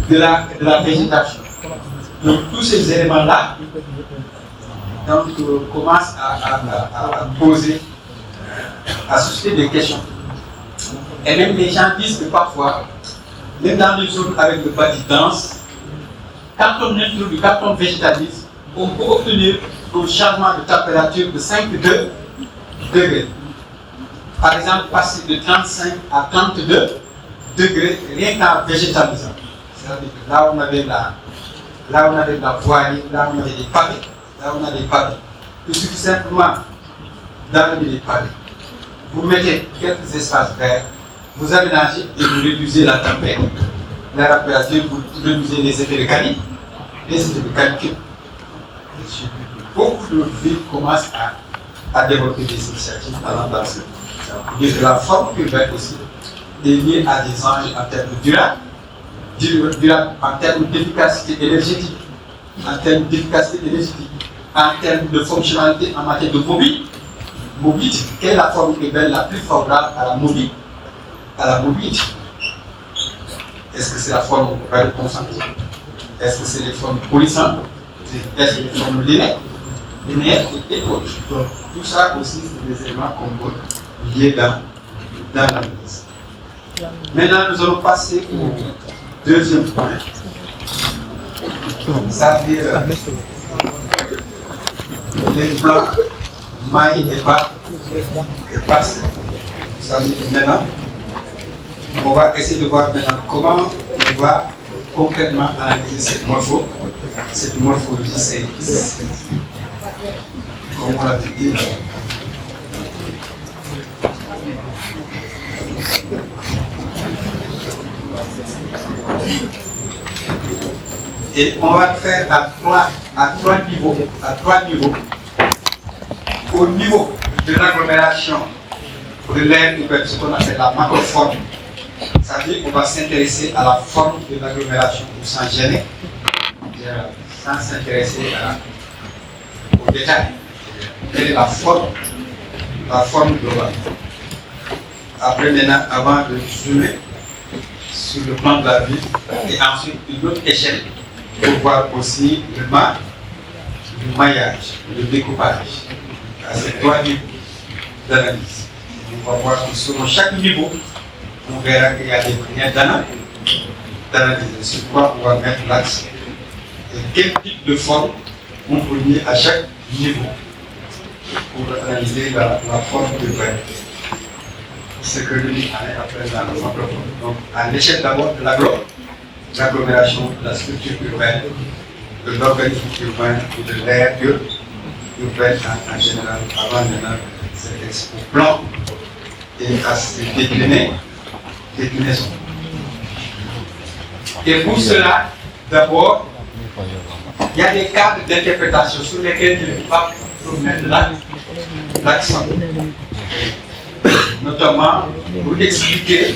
de la végétation? Donc tous ces éléments-là commencent à poser, à susciter des questions. Et même les gens disent que parfois, même dans les zones avec le bâti dense, quand on introduit, quand on végétalise, on peut obtenir un changement de température de 5 degrés. Par exemple, passer de 35 à 32 degrés rien qu'en végétalisant. C'est-à-dire que là où on avait la voirie, là où on avait des pavés, il suffit simplement d'amener des pavés. Vous mettez quelques espaces verts, vous aménagez et vous réduisez la température. La température, vous réduisez les effets de canicule. Beaucoup de villes commencent à développer des initiatives allant dans ce sens. La forme urbaine aussi est liée à des enjeux en termes de durable, en termes d'efficacité énergétique, en termes de fonctionnalité en matière de mobilité. Quelle est la forme urbaine la plus favorable à la mobilité? Est-ce que c'est la forme urbaine concentrée? Est-ce que c'est les formes polissantes? Est-ce que les formes linéaires et autres? Donc, tout ça aussi, c'est des éléments qu'on peut lier dans l'analyse. Maintenant, nous allons passer au deuxième point. Ça veut dire les plans, mailles et passes. Ça veut dire maintenant, on va essayer de voir maintenant comment on va concrètement analyser cette morphologie, comme on l'a dit. Et on va le faire à trois niveaux. Au niveau de l'agglomération de l'aire urbaine, ce qu'on appelle la macroforme. C'est-à-dire qu'on va s'intéresser à la forme de l'agglomération sans gêner, sans s'intéresser au détail. Quelle est la forme globale. Après maintenant, avant de zoomer sur le plan de la ville, et ensuite une autre échelle pour voir aussi le maillage, le découpage. C'est trois niveaux d'analyse. On va voir que selon chaque niveau, on verra qu'il y a des manières d'analyse. Sur quoi on va mettre l'accent. Et quel type de forme on peut lier à chaque niveau pour analyser la forme urbaine. Ce que nous dit après dans le propre. Donc, à l'échelle d'abord de l'agglomération, de la structure urbaine, de l'organisme urbain et de l'aire urbaine en général, avant maintenant, c'est au plan et à se déclinaison. Et pour cela, d'abord, il y a des cadres d'interprétation sur lesquels je ne vais pas mettre l'accent. notamment pour expliquer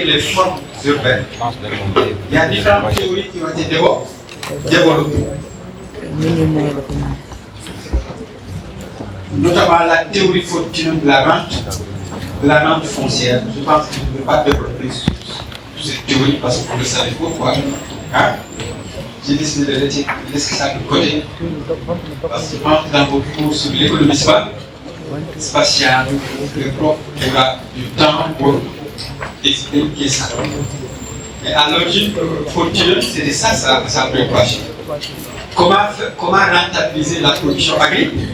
les formes urbaines. Il y a différentes théories qui ont été développées. Notamment la théorie fortune de la rente foncière. Je pense que je ne vais pas développer sur cette théorie parce que vous le savez pourquoi. Hein? J'ai décidé de laisser ça de côté. Parce que quand dans vos cours sur l'économie spatiale, le prof aura du temps pour expliquer ça. Mais à l'origine, fortune, c'était ça sa préoccupation. Comment rentabiliser la production agricole?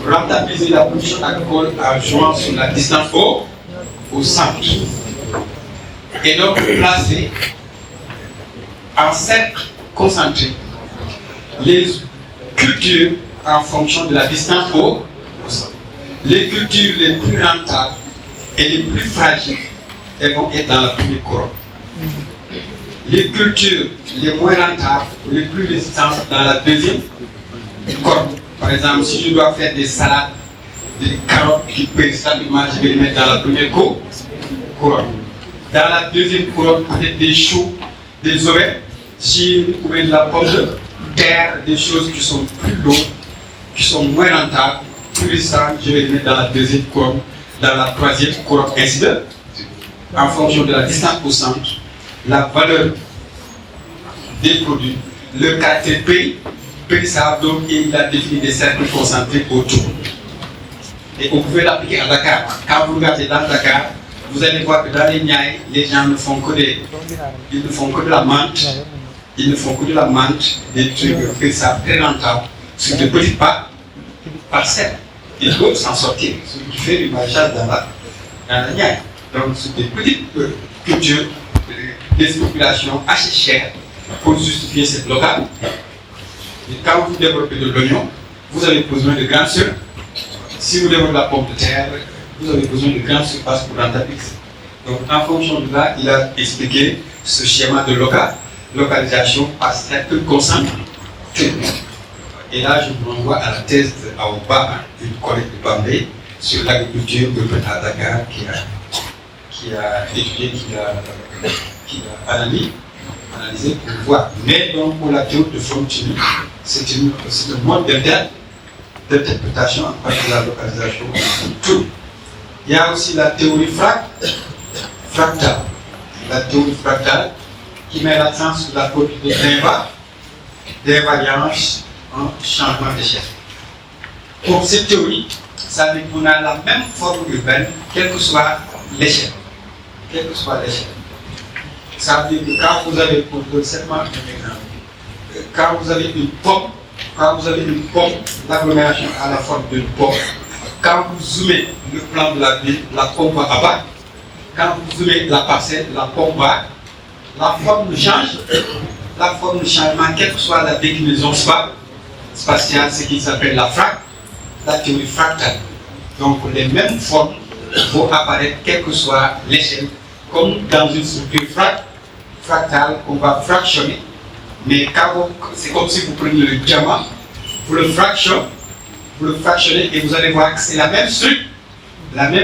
Rentabiliser la production agricole en jouant sur la distance au centre. Et donc placer en cercle concentré les cultures en fonction de la distance au centre. Les cultures les plus rentables et les plus fragiles, elles vont être dans la première couronne. Les cultures les moins rentables, les plus résistantes dans la deuxième couronne. Par exemple, si je dois faire des salades, des carottes qui pèsent rapidement, je vais les mettre dans la première couronne. Dans la deuxième couronne, peut-être des choux, des oreilles, si vous trouvez de la pomme de terre, des choses qui sont plus lourdes, qui sont moins rentables, plus résistantes, je vais les mettre dans la deuxième couronne, dans la troisième couronne, ainsi de suite. En fonction de la distance au centre, la valeur des produits, le caractère périssable, donc il a défini des cercles concentrés autour. Et vous pouvez l'appliquer à Dakar. Quand vous regardez dans Dakar, vous allez voir que dans les Niayes, les gens ne font que de la menthe, des trucs périssables très rentables, sur de petites parcelles. Ils doivent s'en sortir, ce qui fait du maraîchage dans la Niaye. Donc, sur des petites cultures, des populations assez chères pour justifier cette locale. Et quand vous développez de l'oignon, vous avez besoin de grandes surfaces. Si vous développez la pomme de terre, vous avez besoin de grandes surfaces pour rentabiliser. Donc, en fonction de là, il a expliqué ce schéma de localisation par cercle concentré. Et là, je vous renvoie à la thèse d'Aouba, une collègue de Bambé, sur l'agriculture urbaine à Dakar, qui a étudié, qui a analysé pour voir. Mais donc, pour la théorie de Fortuny, c'est un mode d'interprétation à partir de la localisation. Tout. Il y a aussi la théorie fractale. La théorie fractale qui met l'accent sur la propriété d'invariance en changement d'échelle. Pour cette théorie, ça veut dire qu'on a la même forme urbaine, quelle que soit l'échelle. Ça veut dire que quand vous avez, pour donner seulement un exemple, quand vous avez une pomme, l'agglomération a la forme d'une pomme. Quand vous zoomez le plan de la ville, la pomme va abattre. Quand vous zoomez la parcelle, la pomme va. La forme change. La forme de changement, quelle que soit la déclinaison spatiale, ce qui s'appelle la théorie fractale. Donc les mêmes formes vont apparaître quelle que soit l'échelle, comme dans une structure fractale qu'on va fractionner. Mais c'est comme si vous preniez le diamant, vous le fractionnez et vous allez voir que c'est la même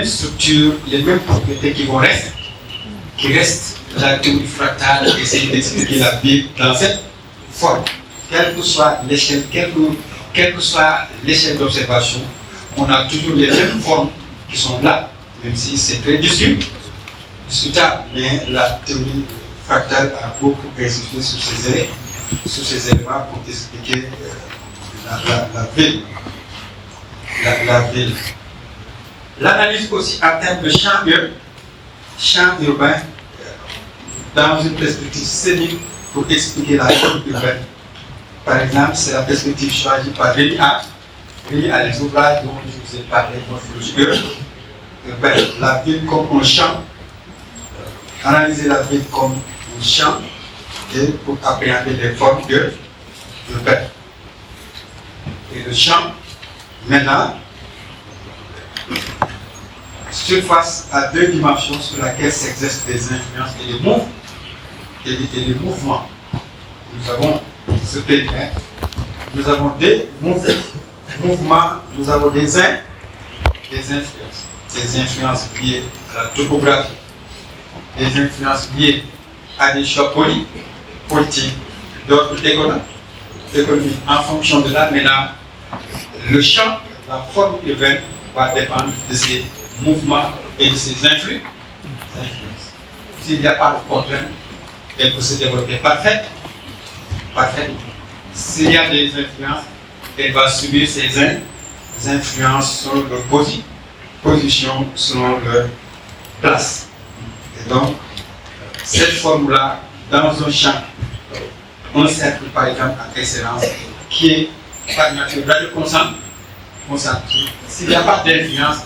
structure, les mêmes propriétés qui restent. La théorie fractale essaie d'expliquer la vie dans cette forme. Quelle que soit l'échelle, quelle que soit l'échelle d'observation, on a toujours les mêmes formes qui sont là, même si c'est très discutable. Mais la théorie fractale a beaucoup insisté sur ces éléments pour expliquer la ville. L'analyse aussi en termes de champ urbain, dans une perspective scénique pour expliquer la vie urbaine. Par exemple, c'est la perspective choisie par Rémi A, les ouvrages dont je vous ai parlé, morphologie urbaine. La ville comme un champ, analyser la ville comme un champ et pour appréhender les formes urbaines. Et le champ, maintenant, surface à deux dimensions sur laquelle s'exercent les influences et les mouvements. Nous avons ce périmètre, nous avons des mouvements, nous avons des des influences liées à la topographie, des influences liées à des choix politiques, d'autres économiques. En fonction de là, maintenant, le champ, la forme urbaine va dépendre de ces mouvements et de ces influences. S'il n'y a pas de contrainte, elle peut se développer parfaite. S'il y a des influences, elle va subir ces influences selon leur position, selon leur place. Et donc, cette forme-là, dans un champ, un cercle par exemple à excellence, qui est par nature radioconcentrique, s'il n'y a pas d'influence,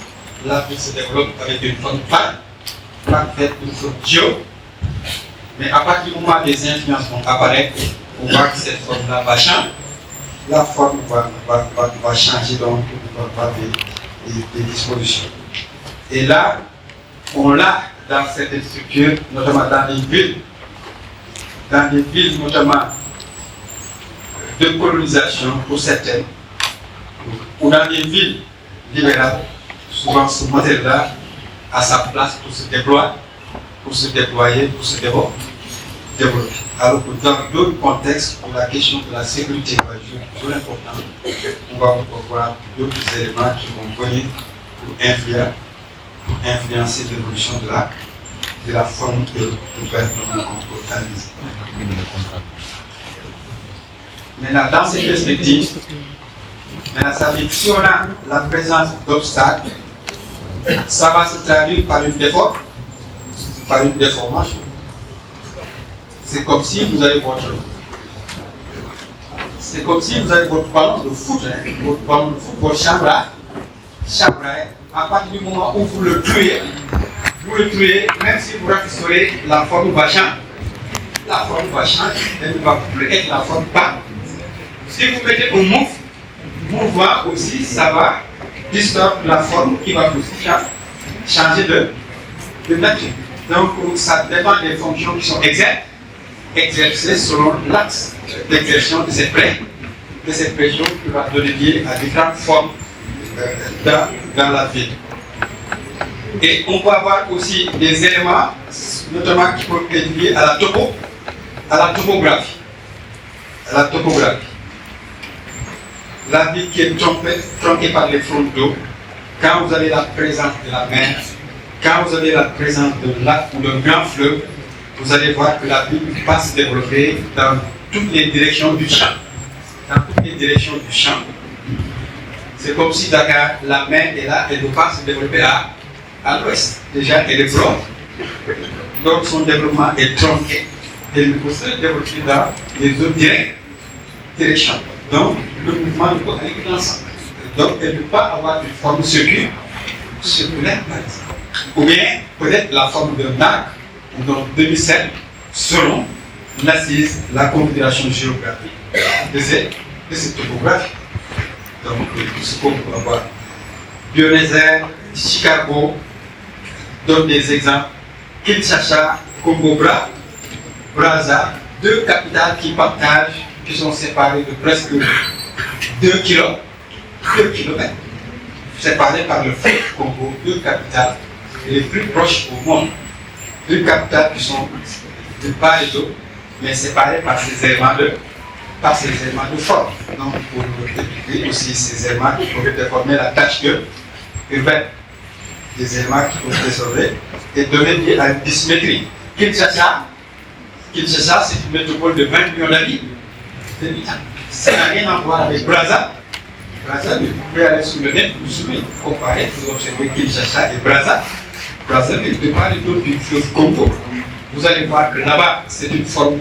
la vie se développe avec une forme parfaite, une forme géo. Mais à partir du moment où des influences vont apparaître, on voit que cette forme-là va changer. La forme va changer, donc on va avoir des dispositions. Et là, on l'a dans certaines structures, notamment dans les villes notamment de colonisation pour certaines, ou dans des villes libérales, souvent ce modèle-là a sa place pour se déployer, pour se développer. Alors que dans d'autres contextes où la question de la sécurité va jouer l'important, on va voir d'autres éléments qui vont venir pour influencer l'évolution de la forme de gouvernement qu'on organise. Maintenant, dans ces perspectives, ça veut dire que si on a la présence d'obstacles, ça va se traduire par une déformation. C'est comme si vous avez votre ballon de foot, votre chambre à partir du moment où vous le tuez, même si vous rafistolez, la forme va changer. Elle ne va plus être la forme pas. Si vous mettez un mouvement aussi, ça va distordre la forme qui va aussi changer de nature. Donc ça dépend des fonctions qui sont exercées selon l'axe d'exertion de cette pression qui va donner lieu à différentes formes dans la ville. Et on peut avoir aussi des éléments, notamment qui peuvent être liés à la topographie. La ville qui est tronquée par les fronts d'eau, quand vous avez la présence de la mer, quand vous avez la présence de lac ou d'un grand fleuve, vous allez voir que la ville va se développer dans toutes les directions du champ. C'est comme si Dakar, la mer est là, elle ne peut pas se développer à l'ouest. Déjà, elle est bloquée. Donc son développement est tronqué. Elle ne peut se développer dans les autres directions. Donc, le mouvement ne peut aller que dans le sens. Donc, elle ne peut pas avoir une forme circulaire, par exemple. Ou bien, peut-être la forme d'un arc ou d'un demi-cercle, selon l'assise, la configuration géographique de cette topographie. Donc, ce qu'on peut avoir. Buenos Aires, Chicago, donne des exemples. Kinshasa, Congo, Brazza, deux capitales qui sont séparées de presque 2 km, séparées par le fleuve Congo, deux capitales les plus proches au monde, deux capitales qui sont de part et d'autre, mais séparées par ces éléments de forme. Donc, pour expliquer aussi ces éléments qui peuvent déformer la tâche urbaine, des éléments qui peuvent désorber et donner lieu à une dissymétrie. Kinshasa, c'est une métropole de 20 millions d'habitants. Ça n'a rien à voir avec Brazza. Vous pouvez aller sur le net, vous comparer, vous observez Kinshasa et Brazza. Brazzaville, de part et d'autre du fleuve Congo. Vous allez voir que là-bas, c'est une forme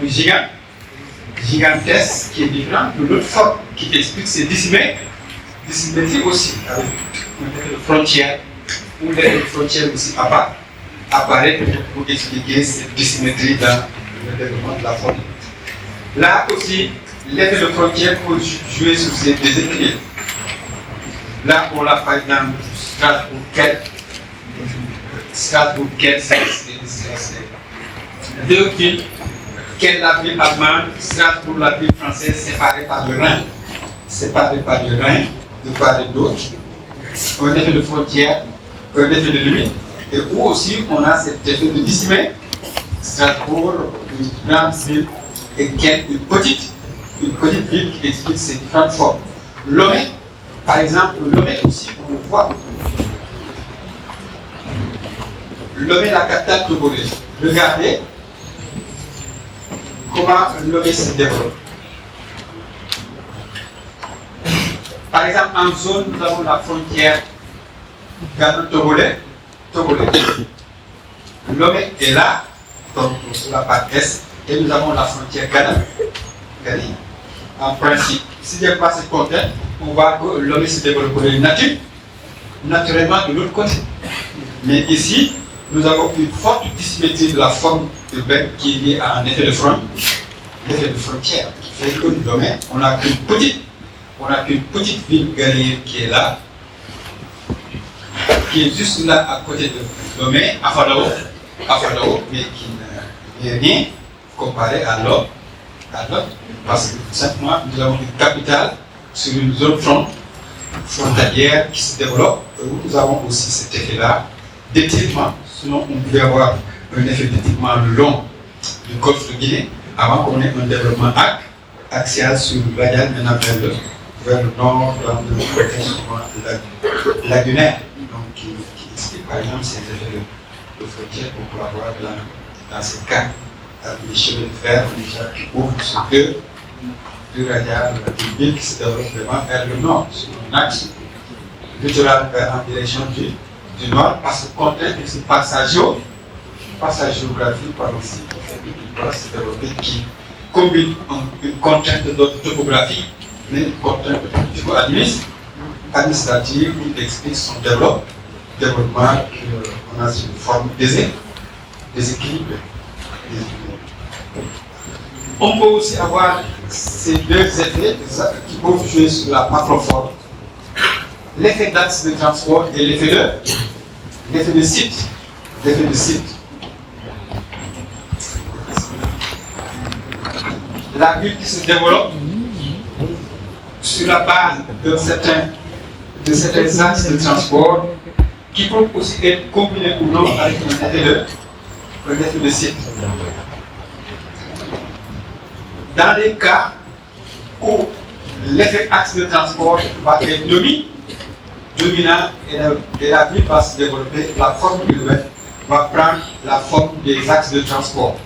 gigantesque qui est différente de l'autre forme qui explique ces dissymétries aussi, avec une frontière, ou des frontières aussi apparaît pour expliquer cette dissymétrie dans le développement de la forme. Là aussi, l'effet de frontière peut jouer sur ces déséquilibres. Là, on l'a par exemple Strasbourg-Quelle, c'est deux villes, Quelle la ville allemande, Strasbourg la ville française, séparées par le Rhin, de part et d'autre. un effet de frontière, un effet de limite, et où aussi on a cet effet de discipline. Strasbourg, une grande ville, et une petite ville qui explique ces différentes formes. Lomé, par exemple, Lomé aussi, on le voit. Lomé, la capitale togolaise. Regardez comment Lomé se développe. Par exemple, en zone, nous avons la frontière Ghana-Togolais. Lomé est là, donc sur la partie est, et nous avons la frontière Ghana. En principe, si il n'y a pas cette contrainte, on voit que Lomé se développe naturellement de l'autre côté. Mais ici, nous avons une forte dissymétrie de la forme urbaine qui est liée à un effet de frontière, qui fait que Lomé, on n'a qu'une petite ville ghanéenne qui est là, qui est juste là à côté de Lomé, Afadao, mais qui n'est rien comparé à l'autre, parce que simplement nous avons une capitale sur une zone frontalière qui se développe, où nous avons aussi cet effet-là d'étirement. Sinon, on pouvait avoir un effet d'étirement le long du golfe de Guinée avant qu'on ait un développement axial sur radial maintenant vers le nord, dans le côté lagunaire, donc qui explique par exemple ces effets de frontière qu'on peut avoir dans ces cas, avec les chemins de fer qui ouvrent sur deux radiales d'une ville qui se développe vraiment vers le nord, sur un axe littoral en direction du nord, parce que contrainte de ce passage géographique par aussi, qui va se développer, qui combine une contrainte d'autres topographies, mais une contrainte administrative qui explique son développement qu'on a sur une forme déséquilibre. On peut aussi avoir ces deux effets qui peuvent jouer sur la macroforme. L'effet d'axe de transport et l'effet de site. La ville qui se développe sur la base de certains axes de transport qui peuvent aussi être combinés ou non avec un effet de site. Dans les cas où l'effet axe de transport va être dominant et la ville va se développer, la forme urbaine va prendre la forme des axes de transport.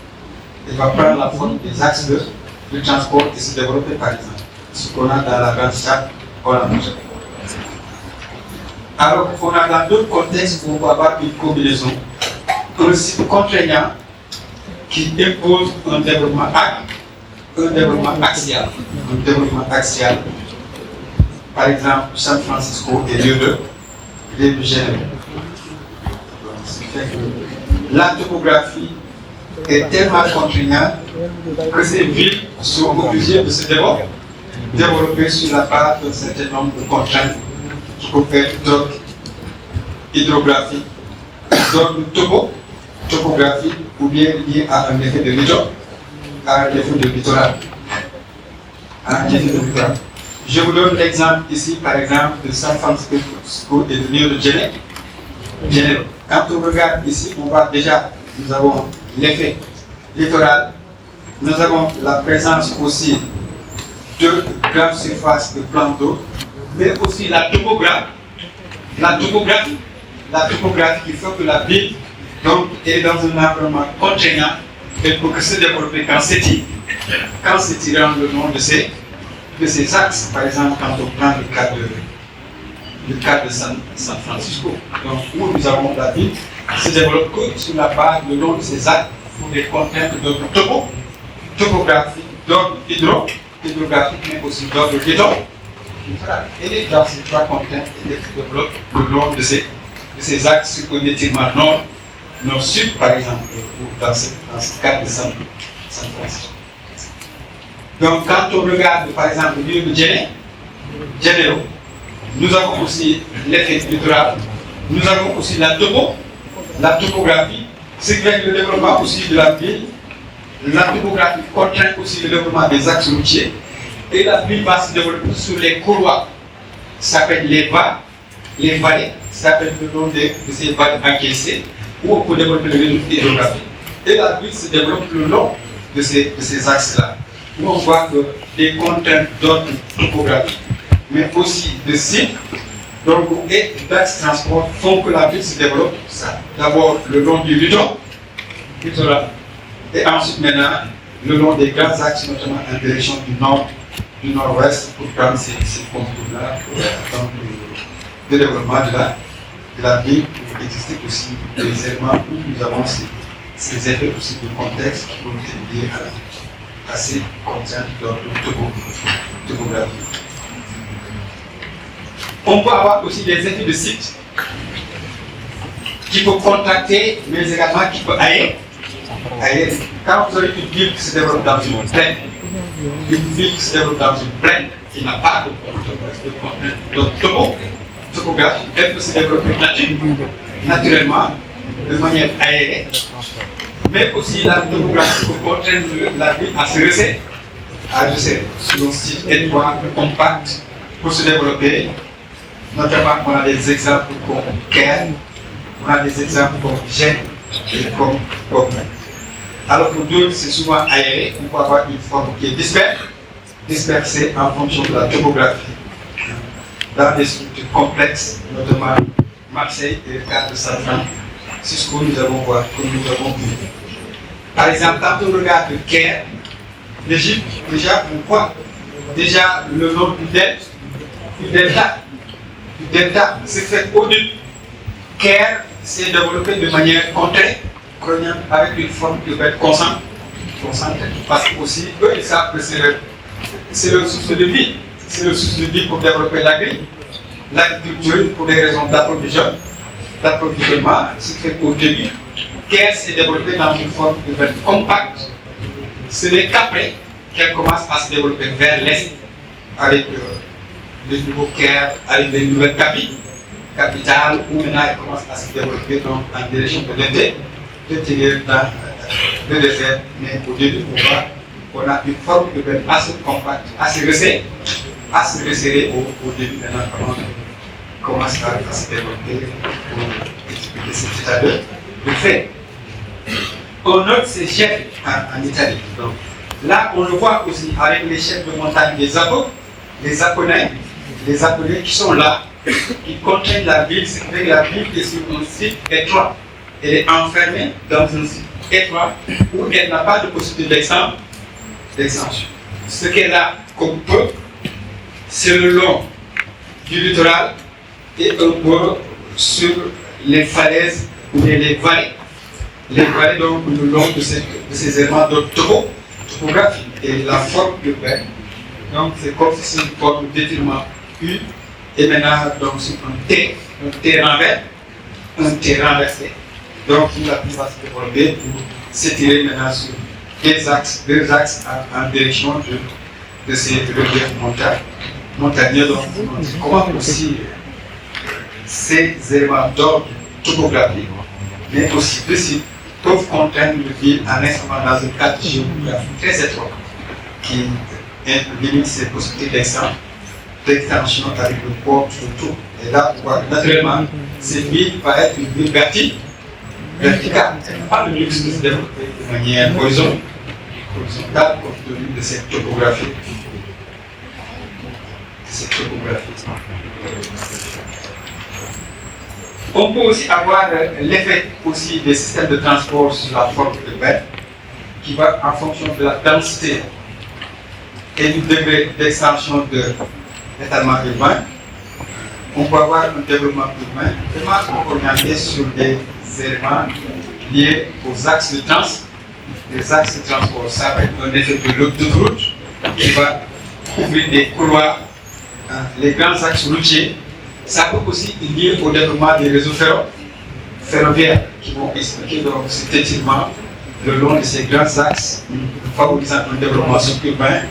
Elle va prendre la forme des axes de transport et se développer, par exemple, ce qu'on a dans la grande charte hollandaise. Alors, on a dans d'autres contextes où on va avoir une combinaison, un site contraignant qui impose un développement axial. Par exemple, San Francisco et Rio de Janeiro. Ce qui fait que la topographie est tellement contraignante que ces villes sont obligées de se développer sur la base d'un certain nombre de contraintes qui peuvent être d'ordre hydrographique, d'ordre topographique ou bien liées à un effet de littoral. Je vous donne l'exemple ici, par exemple, de San Francisco et de Rio de Janeiro. Quand on regarde ici, on voit déjà, nous avons l'effet littoral, nous avons la présence aussi de grandes surfaces de plans d'eau, mais aussi la topographie qui fait que la ville donc, est dans un environnement contraignant et peut se développer quand c'est tirant le nom de ces axes. Par exemple, quand on prend le cas de San Francisco, donc, où nous avons la ville qui se développe que sur la base le long de ces axes pour des contraintes d'ordre topographique, d'ordre hydrographique, mais aussi d'ordre littoral. Et dans ces trois contraintes, il se développe le long de ces axes sur un étirement nord-sud, par exemple, dans ce cas de San Francisco. Donc, quand on regarde, par exemple, le Rio de Janeiro, nous avons aussi l'effet littoral, nous avons aussi la topographie, ce qui fait le développement aussi de la ville, la topographie contraint aussi le développement des axes routiers, et la ville va se développer sur les couloirs, ça s'appelle les VA, les vallées, ça s'appelle le nom de ces vallées encaissées, où on peut développer le réseau hydrographique. Et la ville se développe le long de ces axes-là, où on voit que des contraintes d'ordre topographique, mais aussi de sites, donc, et d'axes de transport font que la ville se développe. D'abord le long du littoral, et ensuite maintenant le long des grands axes, notamment en direction du nord, du nord-ouest, pour prendre ces contours-là, donc le développement de la ville, pour exister aussi des éléments où nous avons ces effets aussi de contexte qui peuvent être liés à ces contraintes d'ordre topographique. On peut avoir aussi des effets de site qui peuvent contracter, mais également qui peuvent aérer. Quand vous avez une ville qui se développe dans une plaine, qui n'a pas de topographie, elle peut se développer naturellement, de manière aérienne, mais aussi la topographie peut contraindre la ville à se resserrer, sur un site étroit, compact, pour se développer. Notamment, on a des exemples comme Caire, on a des exemples comme Gênes et comme alors que d'autres, c'est souvent aéré, on peut avoir une forme qui est dispersée en fonction de la topographie. Dans des structures complexes, notamment Marseille et le cadre de Safran, c'est ce que nous avons vu. Par exemple, quand on regarde Caire, l'Égypte, déjà, on voit déjà le nom du delta, c'est fait au-dessus. Caire s'est développé de manière contraire, avec une forme qui peut être concentrée, parce que aussi, eux, ils savent que c'est le source de vie. C'est le source de vie pour développer l'agriculture pour des raisons d'approvisionnement, ce qui fait qu'au début, Caire s'est développée dans une forme qui peut être compacte. Ce n'est qu'après qu'elle commence à se développer vers l'est, avec les nouveaux Caire, avec les nouvelles capitales, où maintenant elle commence à se développer donc, en direction de l'intérieur dans le désert. Mais au début, on a une forme qui peut être assez compacte, assez resserrée au début. Maintenant, on commence à se développer pour expliquer cet état de fait. On note ces chefs en Italie. Donc, là, on le voit aussi avec les chefs de montagne des Apennins, qui sont là, qui contraignent la ville, ce qui fait que la ville est sur un site étroit. Elle est enfermée dans un site étroit où elle n'a pas de possibilité d'extension. Ce qu'elle a comme peu, c'est le long du littoral et un peu sur les falaises ou les vallées. Les vallées donc le long de ces éléments de topographie et la forme urbaine. Donc c'est comme si c'est une forme d'étirement U et maintenant donc c'est un T renversé. Donc la pluie va se développer pour s'étirer maintenant sur deux axes en direction de ces reliefs montagneux. Donc comment aussi ces éléments d'ordre topographique, mais aussi de sites, peuvent contraindre le ville en inscrivant dans un cadre géographique très étroit qui limite ses possibilités d'extension avec le port autour. Et là, naturellement, cette ville va être une ville verticale. Pas le luxe de se développer de manière horizontale compte tenu de cette topographie. On peut aussi avoir l'effet aussi des systèmes de transport sur la forme urbaine qui va en fonction de la densité et du degré d'extension de l'étalement urbain. On peut avoir un développement urbain vraiment orienté sur des éléments liés aux axes de transport. Les axes de transport, ça va être un effet de l'autoroute qui va couvrir des couloirs, les grands axes routiers. Ça peut aussi être lié au développement des réseaux ferroviaires qui vont expliquer donc cet étirement le long de ces grands axes, favorisant un développement suburbain.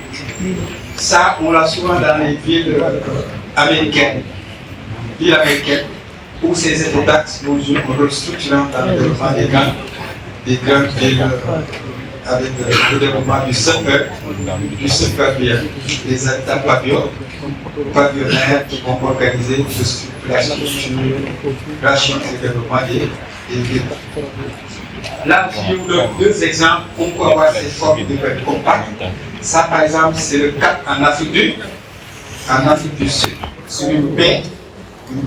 Ça, on l'a souvent dans les villes américaines, où ces effets d'axes jouent un rôle structurant dans le développement des grandes villes avec le développement du secteur bien, les habitats pavillonnaires qui vont organiser la structure et développement des villes. Là, je vous donne deux exemples pour pouvoir avoir ces formes de compactes. Ça, par exemple, c'est le cas en Afrique du Sud, sur une baie, une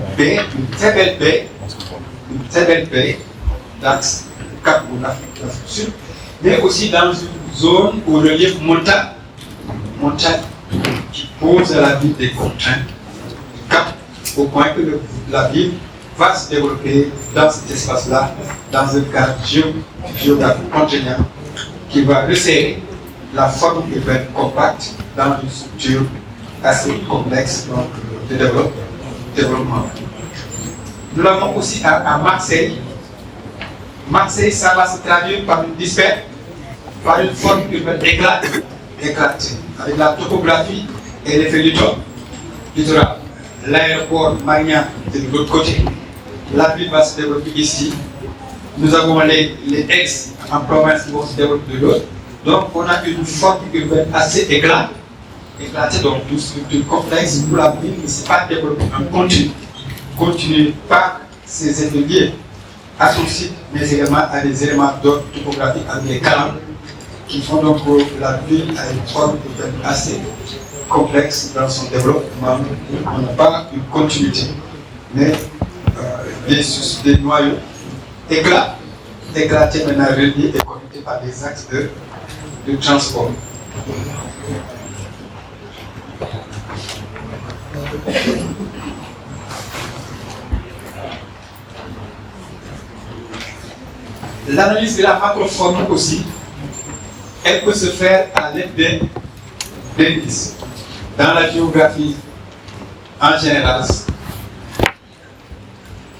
très belle baie, dans le Cap en Afrique du Sud, mais aussi dans une zone au relief montagne qui pose à la ville des contraintes du Cap, au point que la ville va se développer dans cet espace-là, dans un cadre géographique congénial qui va resserrer la forme urbaine compacte dans une structure assez complexe de développement. Nous l'avons aussi à Marseille. Marseille, ça va se traduire par une forme urbaine éclatée, avec la topographie et l'effet littoral. L'aéroport Magnan est de l'autre côté. La ville va se développer ici. Nous avons les ex en province qui vont se développer de l'autre. Donc, on a une forme urbaine assez éclatée, donc une structure complexe pour la ville qui ne s'est pas développée en continue par ces effets liés à son site, mais également à des éléments d'ordre topographique, avec des calanques, qui font donc que la ville a une forme urbaine assez complexe dans son développement. On n'a pas une continuité, mais des noyaux éclatés maintenant reliés et connectés par des axes de transport. L'analyse de la macroforme aussi, elle peut se faire à l'aide d'indices. Dans la géographie en général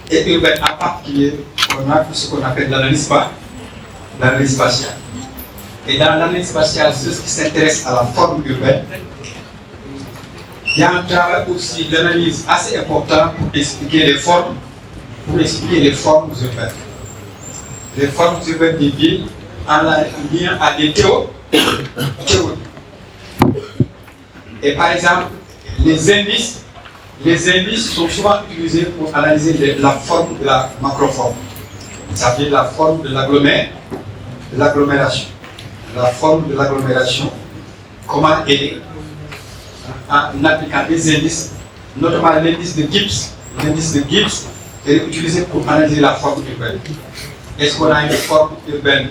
et urbaine en particulier, on a ce qu'on appelle l'analyse spatiale. Et dans l'analyse spatiale, ceux qui s'intéressent à la forme urbaine, il y a un travail aussi d'analyse assez important pour expliquer les formes urbaines. Les formes urbaines des villes en lien à des théories. Et par exemple, les indices sont souvent utilisés pour analyser la forme de la macroforme. Ça veut dire la forme de l'agglomération. La forme de l'agglomération, comment elle est en appliquant des indices, notamment l'indice de Gibbs. L'indice de Gibbs est utilisé pour analyser la forme urbaine. Est-ce qu'on a une forme urbaine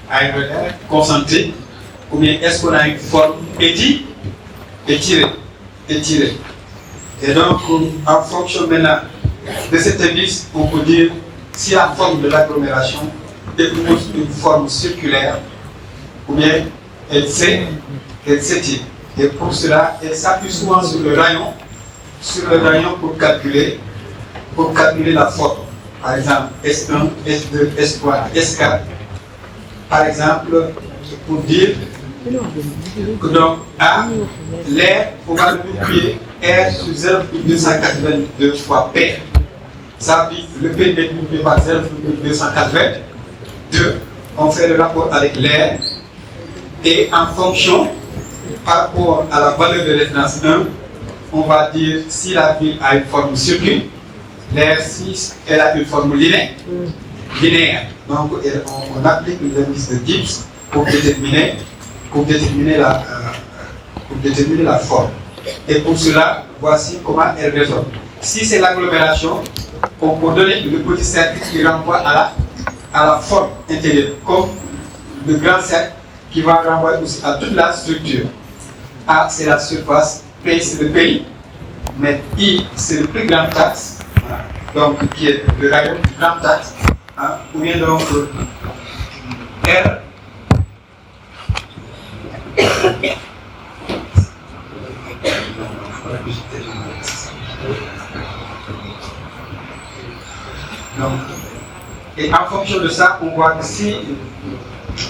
aérienne concentrée, ou bien est-ce qu'on a une forme étirée? Et donc, en fonction maintenant de cet indice, on peut dire si la forme de l'agglomération dépose une forme circulaire, ou bien elle s'étire. Et pour cela, elle s'appuie souvent sur le rayon pour calculer la forme. Par exemple, S1, S2, S3, S4. Par exemple, pour dire que donc A, l'air, on va multiplier R sur 0,282 fois P. Ça veut dire le P est multiplié par 0,282. On fait le rapport avec l'air. Et en fonction, par rapport à la valeur de référence 1, on va dire si la ville a une forme circulaire, l'air 6, elle a une forme linéaire. Donc, on applique l'indice de Gibbs pour déterminer la forme. Et pour cela, voici comment elle résonne. Si c'est l'agglomération, on peut donner le petit cercle qui renvoie à la forme intérieure, comme le grand cercle qui va renvoyer aussi à toute la structure. A, c'est la surface, P, c'est le pays, mais I, c'est le plus grand axe, donc qui est le rayon du grand axe, ou bien donc R. Donc, et en fonction de ça, on voit que si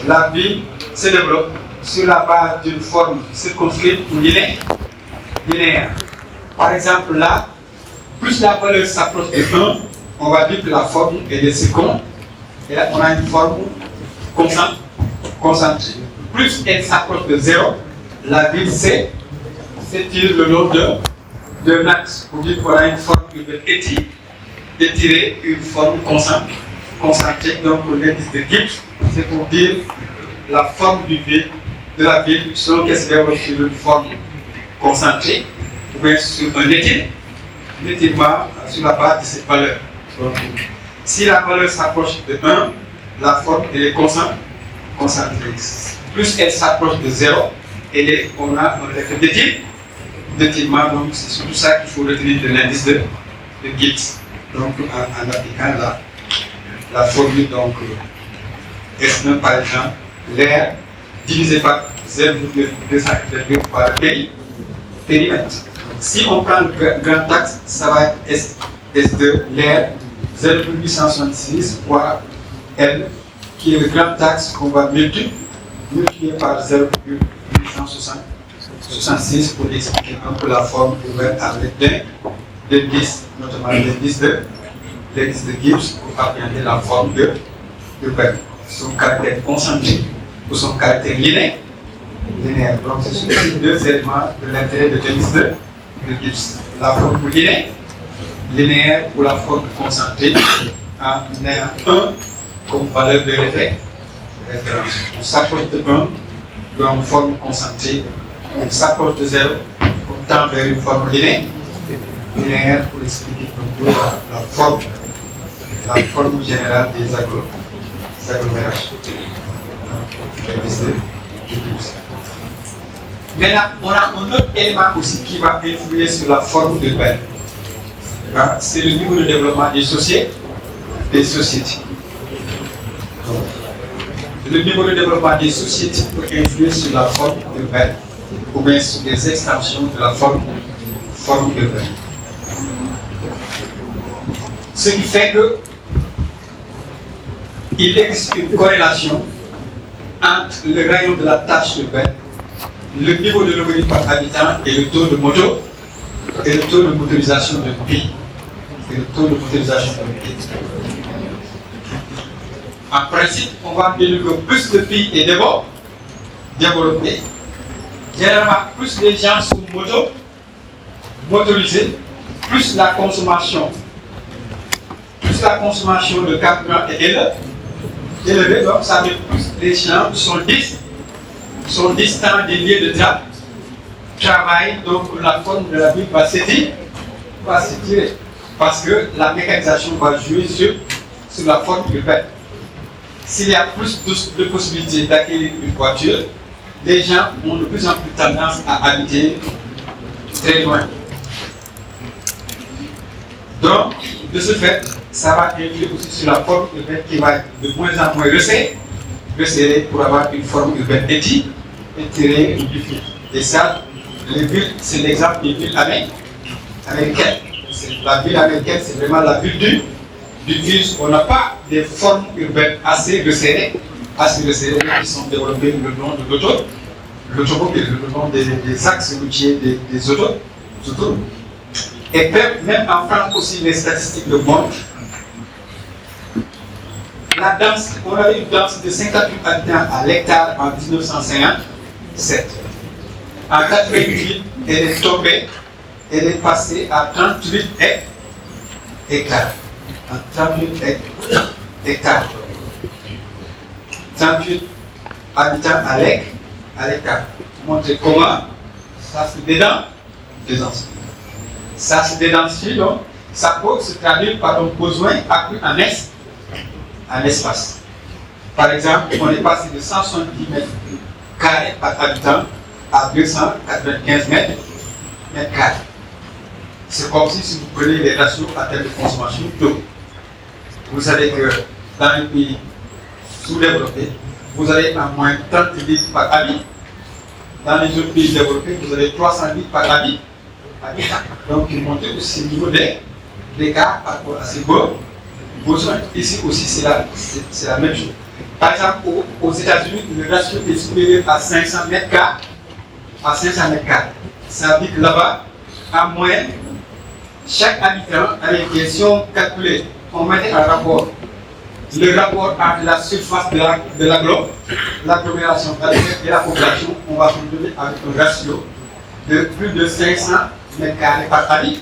la ville se développe sur la base d'une forme circonscrite ou linéaire. Par exemple, là, plus la valeur s'approche de 1, on va dire que la forme est de circon. Et là, on a une forme concentrée, plus elle s'approche de 0, la ville s'étire le long d'un axe. Pour dire qu'on a une forme urbaine étirée, une forme concentrée. Donc l'indice de Gibbs, c'est pour dire la forme de la ville selon qu'elle se développe sur une forme concentrée ou bien sur un étirement sur la base de cette valeur. Donc, si la valeur s'approche de 1, la forme elle est concentrée. Plus elle s'approche de 0, on a un effet d'étirement. Donc c'est surtout ça qu'il faut retenir de l'indice de Gibbs. Donc en appliquant la formule donc S1 par exemple, l'air divisé par 0,2 par périmètre. Si on prend le grand axe, ça va être S2, l'air 0,866 fois L, qui est le grand axe qu'on va multiplier par 0,866 pour expliquer un peu la forme ouverte avec l'indice, notamment l'indice de Gibbs pour appréhender la forme de verbe. Son caractère concentré ou son caractère linéaire. Donc ce sont les deux éléments de l'intérêt de l'indice de Gibbs. La forme linéaire ou la forme concentrée en ayant 1 comme valeur de référence. On s'approche de 1 comme forme concentrée, on s'approche de 0, on tend vers une forme linéaire pour expliquer un peu la forme générale des agglomérations. Maintenant, on a un autre élément aussi qui va influer sur la forme urbaine. C'est le niveau de développement des sociétés. Le niveau de développement des sociétés peut influer sur la forme urbaine ou bien sur les extensions de la forme urbaine. Ce qui fait que il existe une corrélation entre le rayon de la tâche urbaine, le niveau de revenu par habitant et le taux de motorisation d'un pays. En principe, on va dire que plus le pays est développé, généralement plus les gens sont motorisés, plus la consommation de carburant est élevée, donc ça veut dire plus les gens sont distants des lieux de travail, donc la forme de la ville va s'étirer. Parce que la mécanisation va jouer sur la forme urbaine. S'il y a plus de possibilités d'acquérir une voiture, les gens ont de plus en plus tendance à habiter très loin. Donc, de ce fait, ça va influer aussi sur la forme urbaine qui va être de moins en moins resserrée pour avoir une forme urbaine étirée ou diffuse. Et ça, les villes, c'est l'exemple des villes américaines. La ville américaine, c'est vraiment la ville du virus. On n'a pas des formes urbaines assez resserrées qui sont développées le long de l'automobile, le long des axes routiers des autoroutes. Et même en France aussi, les statistiques le montrent. On avait une densité de 58 habitants à l'hectare en 1957. En 88, elle est tombée. Elle est passée à 38 hectares. 38 hectares. 38 habitants à l'hectare. Montrer comment ça se dédensifie. Ça se dédensifie, donc ça peut se traduire par un besoin accru en espace. Par exemple, on est passé de 170 mètres carrés par habitant à 295 mètres carrés. C'est comme si vous prenez les ratios en termes de consommation d'eau. Vous savez que dans les pays sous-développés, vous avez en moins 30 litres par habitant. Dans les autres pays développés, vous avez 300 litres par habitant. Donc, il montre aussi le niveau d'écart par rapport à ces besoins. Ici aussi, c'est la même chose. Par exemple, aux États-Unis, le ratio est supérieur à 500 mètres carrés. Ça veut dire que là-bas, en moyenne, chaque habitant, avec si on calculait, on mettait un rapport le rapport entre la surface de l'agglomération et la population, on va fonctionner avec un ratio de plus de 500 mètres carrés par année.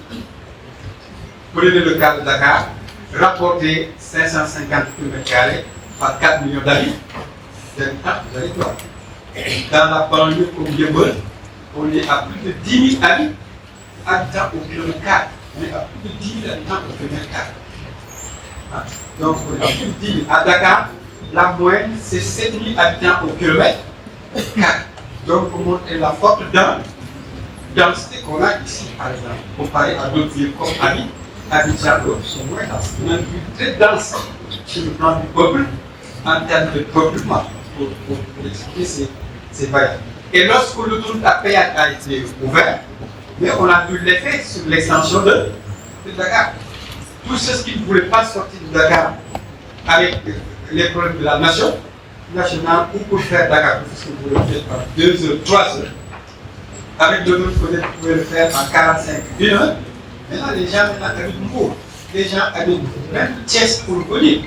Prenez le cas de Dakar, rapportez 550 km² par 4 millions d'habitants. Vous allez voir. Dans la banlieue comme Yeumbeul, on est à plus de 10 000 habitants au kilomètre carré. On est à plus de 10 000 habitants au kilomètre carré. Donc, on est à plus de 10 000. À Dakar, la moyenne, c'est 7 000 habitants au kilomètre carré. Donc, pour montrer la forte densité qu'on a ici, par exemple, comparé à d'autres villes comme Abidjan, sont moins denses. On a une ville très dense sur le plan du peuple, en termes de peuplement, pour expliquer ces variables. Et lorsque l'autoroute à péage a été ouverte, mais on a vu l'effet sur l'extension de Dakar. Tous ceux qui ne voulaient pas sortir de Dakar avec les problèmes de la nation nationale, ou pour faire Dakar, parce que vous pouvez le faire en 2 heures, 3 heures. Avec l'autoroute, vous pouvez le faire en 45, 1 heure. Maintenant, les gens habitent Mbour. Les gens habitent même Thiès pour venir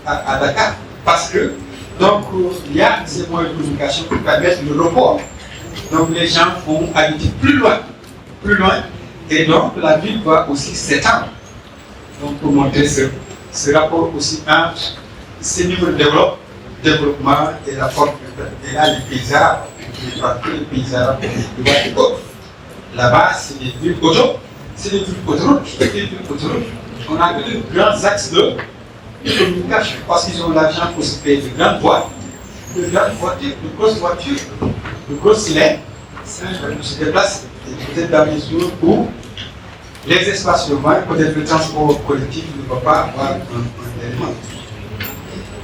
à Dakar. Parce que, donc, il y a ces moyens de communication qui permettent le report. Donc, les gens vont habiter plus loin. Et donc, la ville va aussi s'étendre. Donc, pour montrer ce rapport aussi entre ces niveaux de développement et la forme. Et là, les pays arabes, les pays arabes, là-bas, c'est des villes autoroutes. On a de grands axes de communication parce qu'ils ont l'argent pour se payer de grandes voies, de grosses voitures, de grosses lignes, pour se déplacer. Peut-être dans les jours où les espaces urbains, peut-être le transport collectif ne va pas avoir un élément.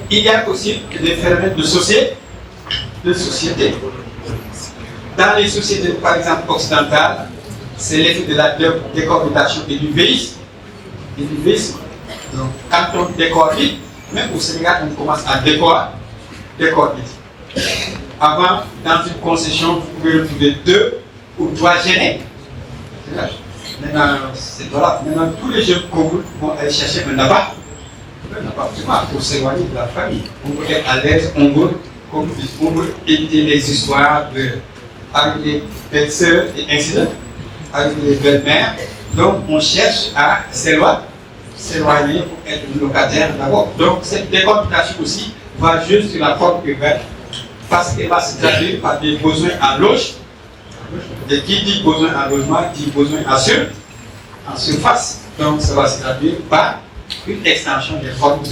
Il y a aussi des phénomènes de société. Dans les sociétés, par exemple, occidentales, c'est l'effet de la décortication et du véhisme. Donc, quand on décore vite, même au Sénégal, on commence à décorer vite. Avant, dans une concession, vous pouvez retrouver 2 ou 3 gênés. Maintenant, maintenant, tous les jeunes couples vont aller chercher un appartement pour s'éloigner de la famille. On veut être à l'aise, on veut éviter les histoires avec les belles-sœurs et ainsi de suite, avec les belles-mères. Donc, on cherche à s'éloigner pour être locataire d'abord. Donc, cette décortication aussi va jouer sur la forme urbaine parce qu'elle va se traduire par des besoins en logement. Et qui dit besoin en logement dit besoin en surface. Donc, ça va se traduire par une extension des formes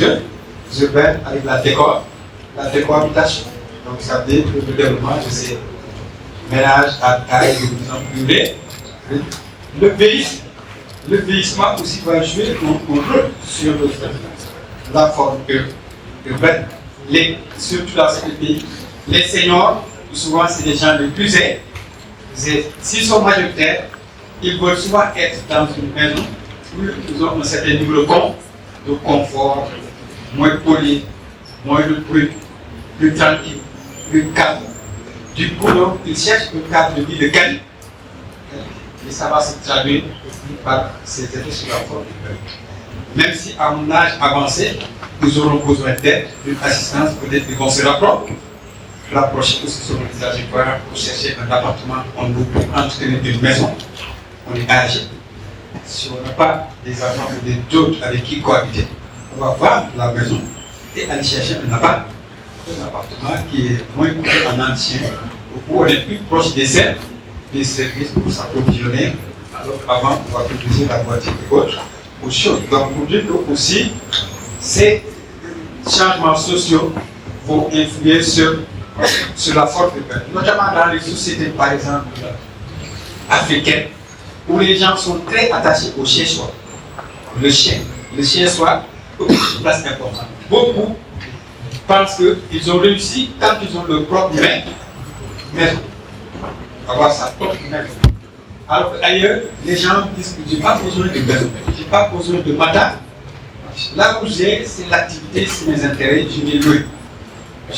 urbaines avec la décohabitation. Donc, ça veut dire le développement de ces ménages à taille de plus en plus réduite. Le vieillissement aussi va jouer un rôle sur la forme urbaine. Surtout dans ce pays, les seniors, souvent c'est des gens les plus aisés. S'ils sont majoritaires, ils veulent souvent être dans une maison où ils ont un certain niveau de confort, moins poli, moins de bruit, plus tranquille, plus calme. Du coup, donc, ils cherchent un cadre de vie de qualité. Et ça va se traduire par ces effets sur la forme urbaine. Même si à mon âge avancé, nous aurons besoin d'aide, d'une assistance, peut-être qu'ils vont se rapprocher aussi sur les trajectoires pour chercher un appartement, on ne peut plus entretenir une maison, on est âgé. Si on n'a pas des enfants ou d'autres avec qui cohabiter, on va vendre la maison et aller chercher un appartement qui est moins coûteux en ancien, où on est plus proche des services pour s'approvisionner. Alors avant, on va utiliser la voiture et autres choses. Donc pour dire que aussi, ces changements sociaux vont influer sur la forme urbaine, notamment dans les sociétés, par exemple, africaines, où les gens sont très attachés au chien-soi. Le chien-soi occupe une place importante. Beaucoup pensent qu'ils ont réussi quand ils ont leur propre maison, avoir sa propre maison. Alors qu'ailleurs, les gens disent que je n'ai pas besoin de maison, je n'ai pas besoin de matin. Là où j'ai, c'est l'activité, c'est mes intérêts, je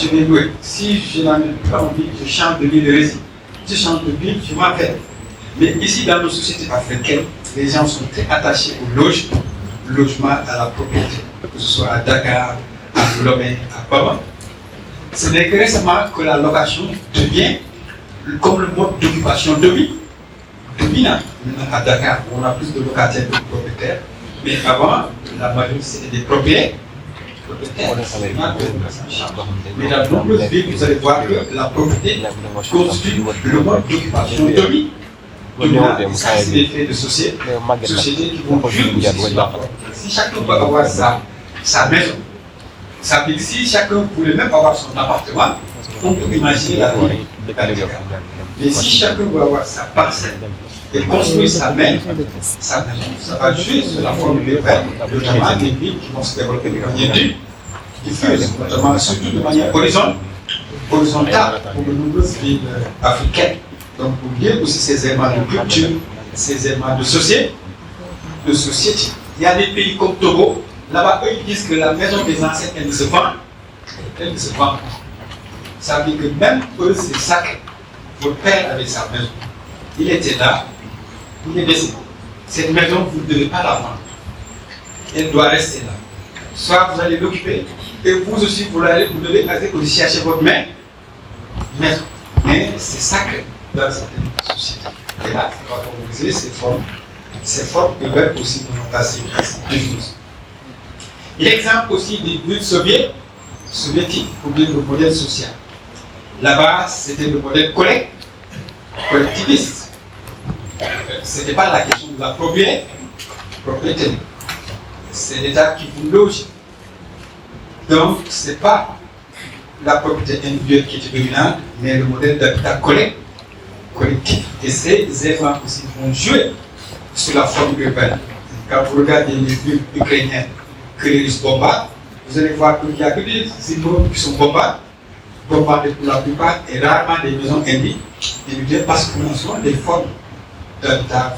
vais louer. Si je n'en ai pas envie, je change de lieu de résidence. Si je change de ville, je m'en vais. Mais ici, dans nos sociétés africaines, les gens sont très attachés au logement, à la propriété. que ce soit à Dakar, à Lomé, à Bama. Ce n'est que récemment que la location devient comme le mode d'occupation dominant. Maintenant à Dakar, on a plus de locataires que de propriétaires, mais avant, la majorité c'était des propriétaires. Mais dans de nombreuses villes, vous allez voir que la propriété constitue le mode d'occupation dominant. Ça, c'est des faits de sociétés qui vont vivre. Si chacun peut avoir sa maison, ça veut dire que si chacun voulait même avoir son appartement, on peut imaginer la vie. Mais si chacun veut avoir sa parcelle et construire sa maison, ça va jouer sur la forme urbaine, notamment des villes qui vont se développer de manière diffuse, notamment surtout de manière horizontale pour de nombreuses villes africaines. Donc pour lier aussi ces éléments de culture, ces éléments de société. Il y a des pays comme Togo, là-bas eux ils disent que la maison des ancêtres elle ne se vend. Elle ne se vend. Ça veut dire que même eux c'est sacré. Votre père avait sa maison. Il était là, il est décédé. Cette maison, vous ne devez pas la vendre. Elle doit rester là. Soit vous allez l'occuper, et vous aussi, vous devez aussi chercher votre maison. Mais c'est sacré dans certaines sociétés. Et là, on va favoriser ces formes urbaines aussi de notre assez diffuses. L'exemple aussi des villes soviétiques, pour dire le modèle social. Là-bas, c'était le modèle collectiviste. Ce n'était pas la question de la propriété. C'est l'État qui vous loge. Donc, ce n'est pas la propriété individuelle qui était dominante, mais le modèle d'habitat collectif. Et ces éléments aussi vont jouer sur la forme urbaine. Quand vous regardez les villes ukrainiennes que les Russes bombardent, vous allez voir qu'il n'y a que des immeubles qui sont bombardés pour la plupart, et rarement des maisons individuelles parce qu'on a souvent des formes d'habitat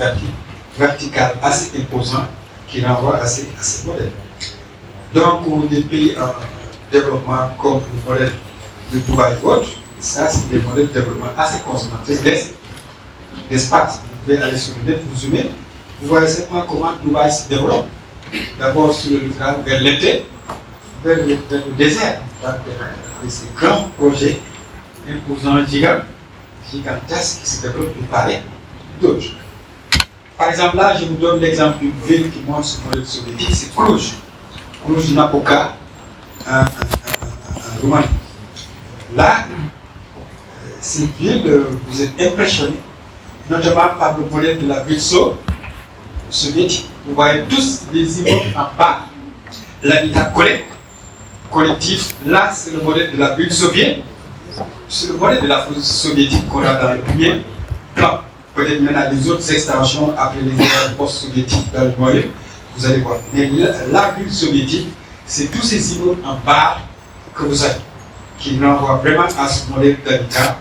vertical assez imposants qui renvoient à ces modèles. Donc, pour des pays en développement comme le modèle de Dubaï et autres, ça c'est des modèles de développement assez consommateurs d'espace. Vous pouvez aller sur le net, vous zoomez, vous voyez simplement comment Dubaï se développe. D'abord sur le littoral vers l'été, vers le désert. Et ces grands projets imposants gigantesques qui se développent de part et d'autre. Par exemple, là, je vous donne l'exemple d'une ville qui montre ce modèle soviétique, c'est Cluj. Cluj-Napoca, en Roumanie. Là, cette ville, vous êtes impressionné, notamment par le modèle de la ville soviétique. Vous voyez tous les immeubles en bas, l'habitat collectif. Là, c'est le modèle de la ville soviétique. C'est le modèle de la ville soviétique qu'on a dans le premier plan. Peut-être maintenant les autres extensions après les époques post-soviétiques dans le moyen, vous allez voir. Mais la ville soviétique, c'est tous ces immeubles en bas que vous avez, qui renvoient vraiment à ce modèle d'habitat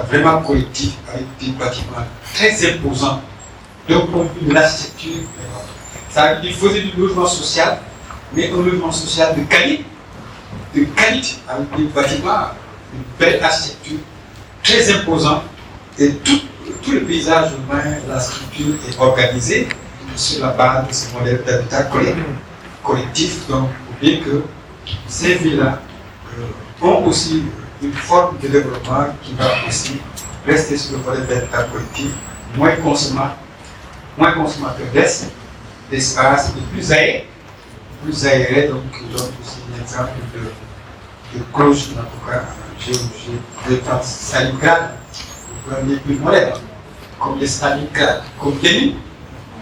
vraiment collectif, avec des bâtiments très imposants. Donc, point de vue de l'architecture, ça veut dire qu'il faisait du logement social, mais un logement social de qualité, avec des bâtiments, une belle architecture, très imposant, et tout le paysage urbain, la structure est organisée sur la base de ce modèle d'habitat collectif. Donc, il faut bien que ces villes-là ont aussi une forme de développement qui va aussi rester sur le modèle d'habitat collectif, moins consommateur d'espace et plus aéré. Donc, je donne aussi un exemple de Cluj, je prends Stalingrad, les plus modernes, comme les Stalingrad, comme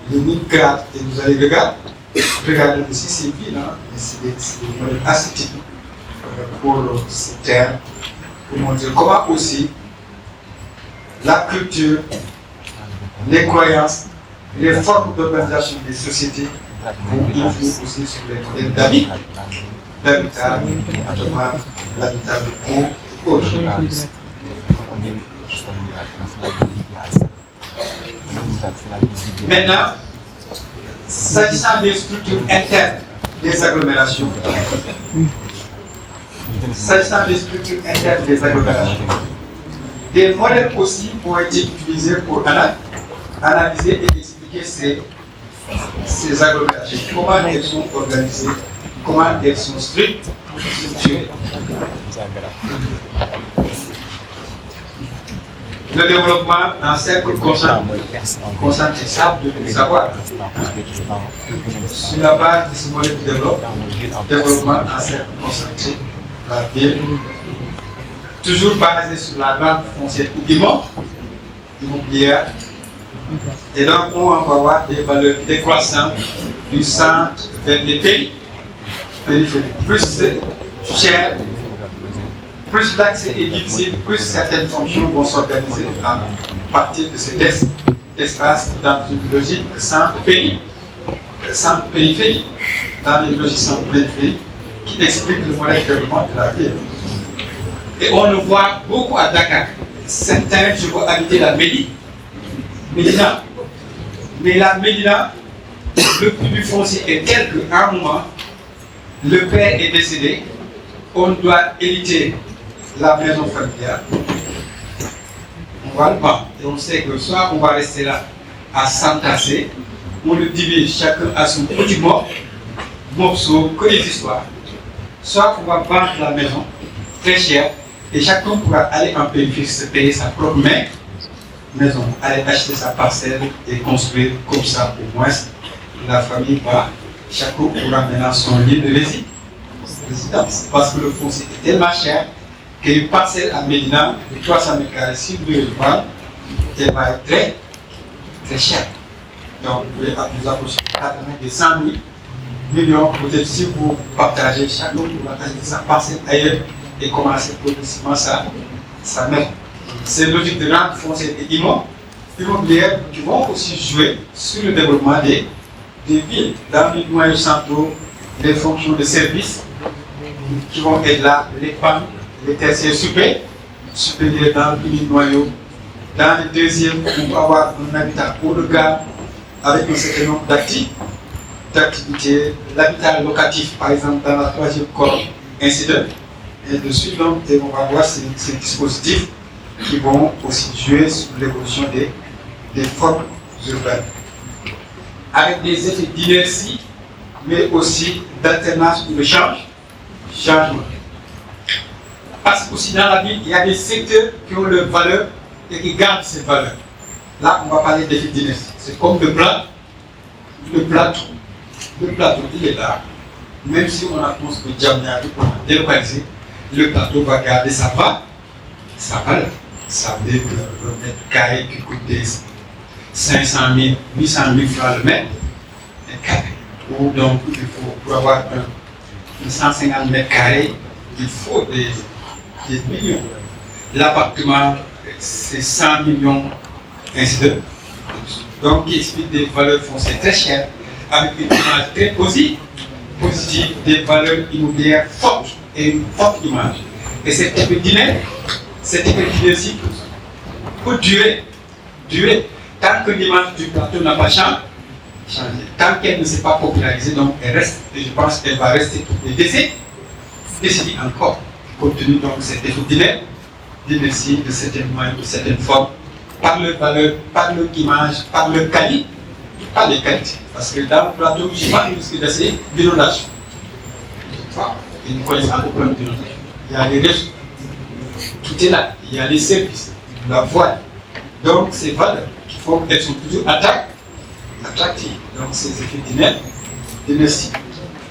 Leningrad, et vous allez regarder aussi ces villes, c'est des modèles assez typiques pour ces terres, pour montrer comment aussi la culture, les croyances, les formes d'organisation des sociétés vont influer aussi sur les modèles d'habitat, notamment l'habitat de groupe et autres. Maintenant, s'agissant des structures internes des agglomérations, des modèles aussi ont été utilisés pour analyser et expliquer ces agglomérations. Comment elles sont organisées, comment elles sont structurées. Le développement d'un cercle concentre ça de savoir. Sur la base de ce modèle de développement d'un cercle concentré, la ville, toujours basé sur la base foncière immobilière. Et donc, on va avoir des valeurs décroissantes du centre vers les pays périphériques. Plus c'est cher, plus l'accès est difficile, plus certaines fonctions vont s'organiser à partir de cet espace dans une logique centre-périphérie, dans une logique centre-périphérie qui explique le modèle de développement de la ville. Et on le voit beaucoup à Dakar. Certains, je vois habiter la Médina. Mais la Médina, le prix du foncier est tel qu'à un moment, le père est décédé, on doit hériter la maison familiale. On va le vendre. Et on sait que soit on va rester là à s'entasser, on le divise chacun à son petit morceau, que les histoires. Soit on va vendre la maison très cher et chacun pourra aller en périphérie se payer sa propre maison, aller acheter sa parcelle et construire comme ça. Au moins, la famille va, chacun pourra maintenant son lieu de résidence. Parce que le foncier est tellement cher qu'une parcelle à Médina de 300 mètres carrés, si vous voulez le vendre, elle va être très, très chère. Donc, vous pouvez nous approcher de 100 millions, peut-être si vous partagez, chacun pourra acheter sa parcelle ailleurs et commencer progressivement sa maison. Ces logiques de rente foncière et immobilière qui vont aussi jouer sur le développement des villes, dans les noyaux centraux, les fonctions de service qui vont être là, les PAM, les tertiaires supérieurs dans le premier noyau. Dans le deuxième, on va avoir un habitat haut de gamme avec un certain nombre d'activités, l'habitat locatif par exemple dans la troisième corps, ainsi de suite. Donc, on va voir ces dispositifs qui vont aussi jouer sur l'évolution des formes urbaines. Avec des effets d'inertie, mais aussi d'alternance ou de changement. Parce qu'aussi dans la ville, il y a des secteurs qui ont leur valeur et qui gardent cette valeur. Là, on va parler d'effet d'inertie. C'est comme le plateau. Le plateau, il est là. Même si on a construit Djamnyadi pour délocaliser, le plateau va garder sa valeur. Ça veut dire que le mètre carré qui coûtait 500 000, 800 000 francs le mètre carré. Ou donc, il faut, pour avoir 150 mètres carrés, il faut des millions. L'appartement, c'est 100 millions, ainsi de suite. Donc, qui explique des valeurs foncières très chères, avec une image très positive, des valeurs immobilières fortes et une forte image. Et cet effet d'inertie peut durer tant que l'image du plateau n'a pas changé, tant qu'elle ne s'est pas popularisée, donc elle reste, et je pense qu'elle va rester pour des décennies encore, compte tenu donc de cet effet d'inertie de certaines moyens, de certaines formes, par leur valeur, par leur image, par leur qualité, pas les qualités. Parce que dans le plateau, je n'ai pas risque d'essayer d'inondation. Et nous connaissons pas le problème d'inondation. Il y a les réseaux, tout est là, il y a les services, la voile. Donc ces valeurs qui font qu'elles sont toujours attractives. Donc ces effets d'inertie.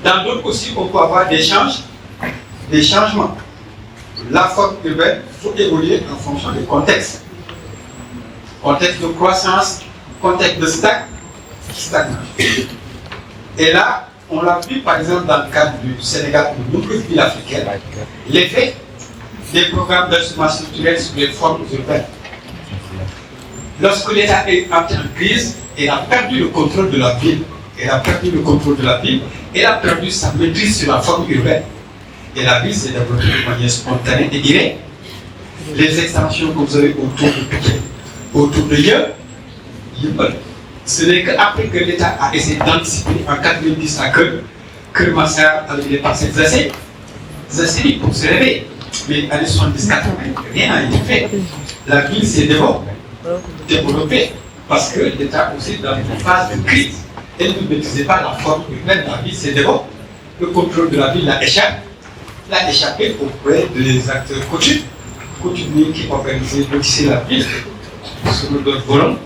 Dans d'autres aussi, on peut avoir des changements. La forme urbaine faut évoluer en fonction des contextes. Contexte de croissance, contexte de stagnation. Et là, on l'a vu par exemple dans le cadre du Sénégal ou de nombreuses villes africaines, l'effet des programmes d'ajustement structurel sur les formes urbaines. Lorsque l'État est entré en crise, il a perdu le contrôle de la ville. Elle a perdu sa maîtrise sur la forme urbaine. Et la ville s'est développée de manière spontanée et directe. Les extensions que vous avez autour de Pékin, autour de Yeumbeul, ce n'est qu'après que l'État a essayé d'anticiper en 90 à que Massar avec les parcelles assez pour se réveiller. Mais en 70-80, rien n'a été fait. La ville s'est développée parce que l'État aussi dans une phase de crise. Elle ne maîtrisait pas la forme urbaine, la ville s'est le contrôle de la ville l'a échappé auprès des acteurs coutumiers qui organisaient l'Odyssée de la ville sur le volant.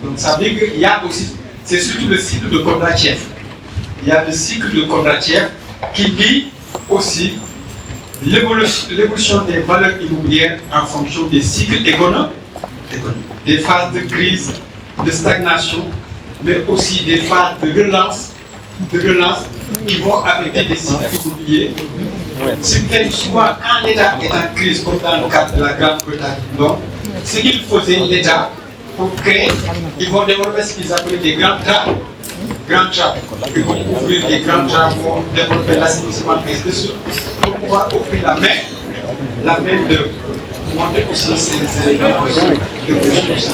Donc ça veut dire qu'il y a aussi, c'est surtout le cycle de Kondratiev. Il y a le cycle de Kondratiev qui lie aussi l'évolution des valeurs immobilières en fonction des cycles économiques, des phases de crise, de stagnation, mais aussi des phases de relance qui vont affecter des cycles immobiliers. Souvent, quand l'État est en crise, comme dans le cadre de la Grande-Bretagne, ce qu'il faisait l'État pour créer, ils vont développer ce qu'ils appellent des grands travaux. Ils vont ouvrir des grands travaux, développer l'assainissement pour pouvoir offrir la main de monter aussi ces éléments de construction.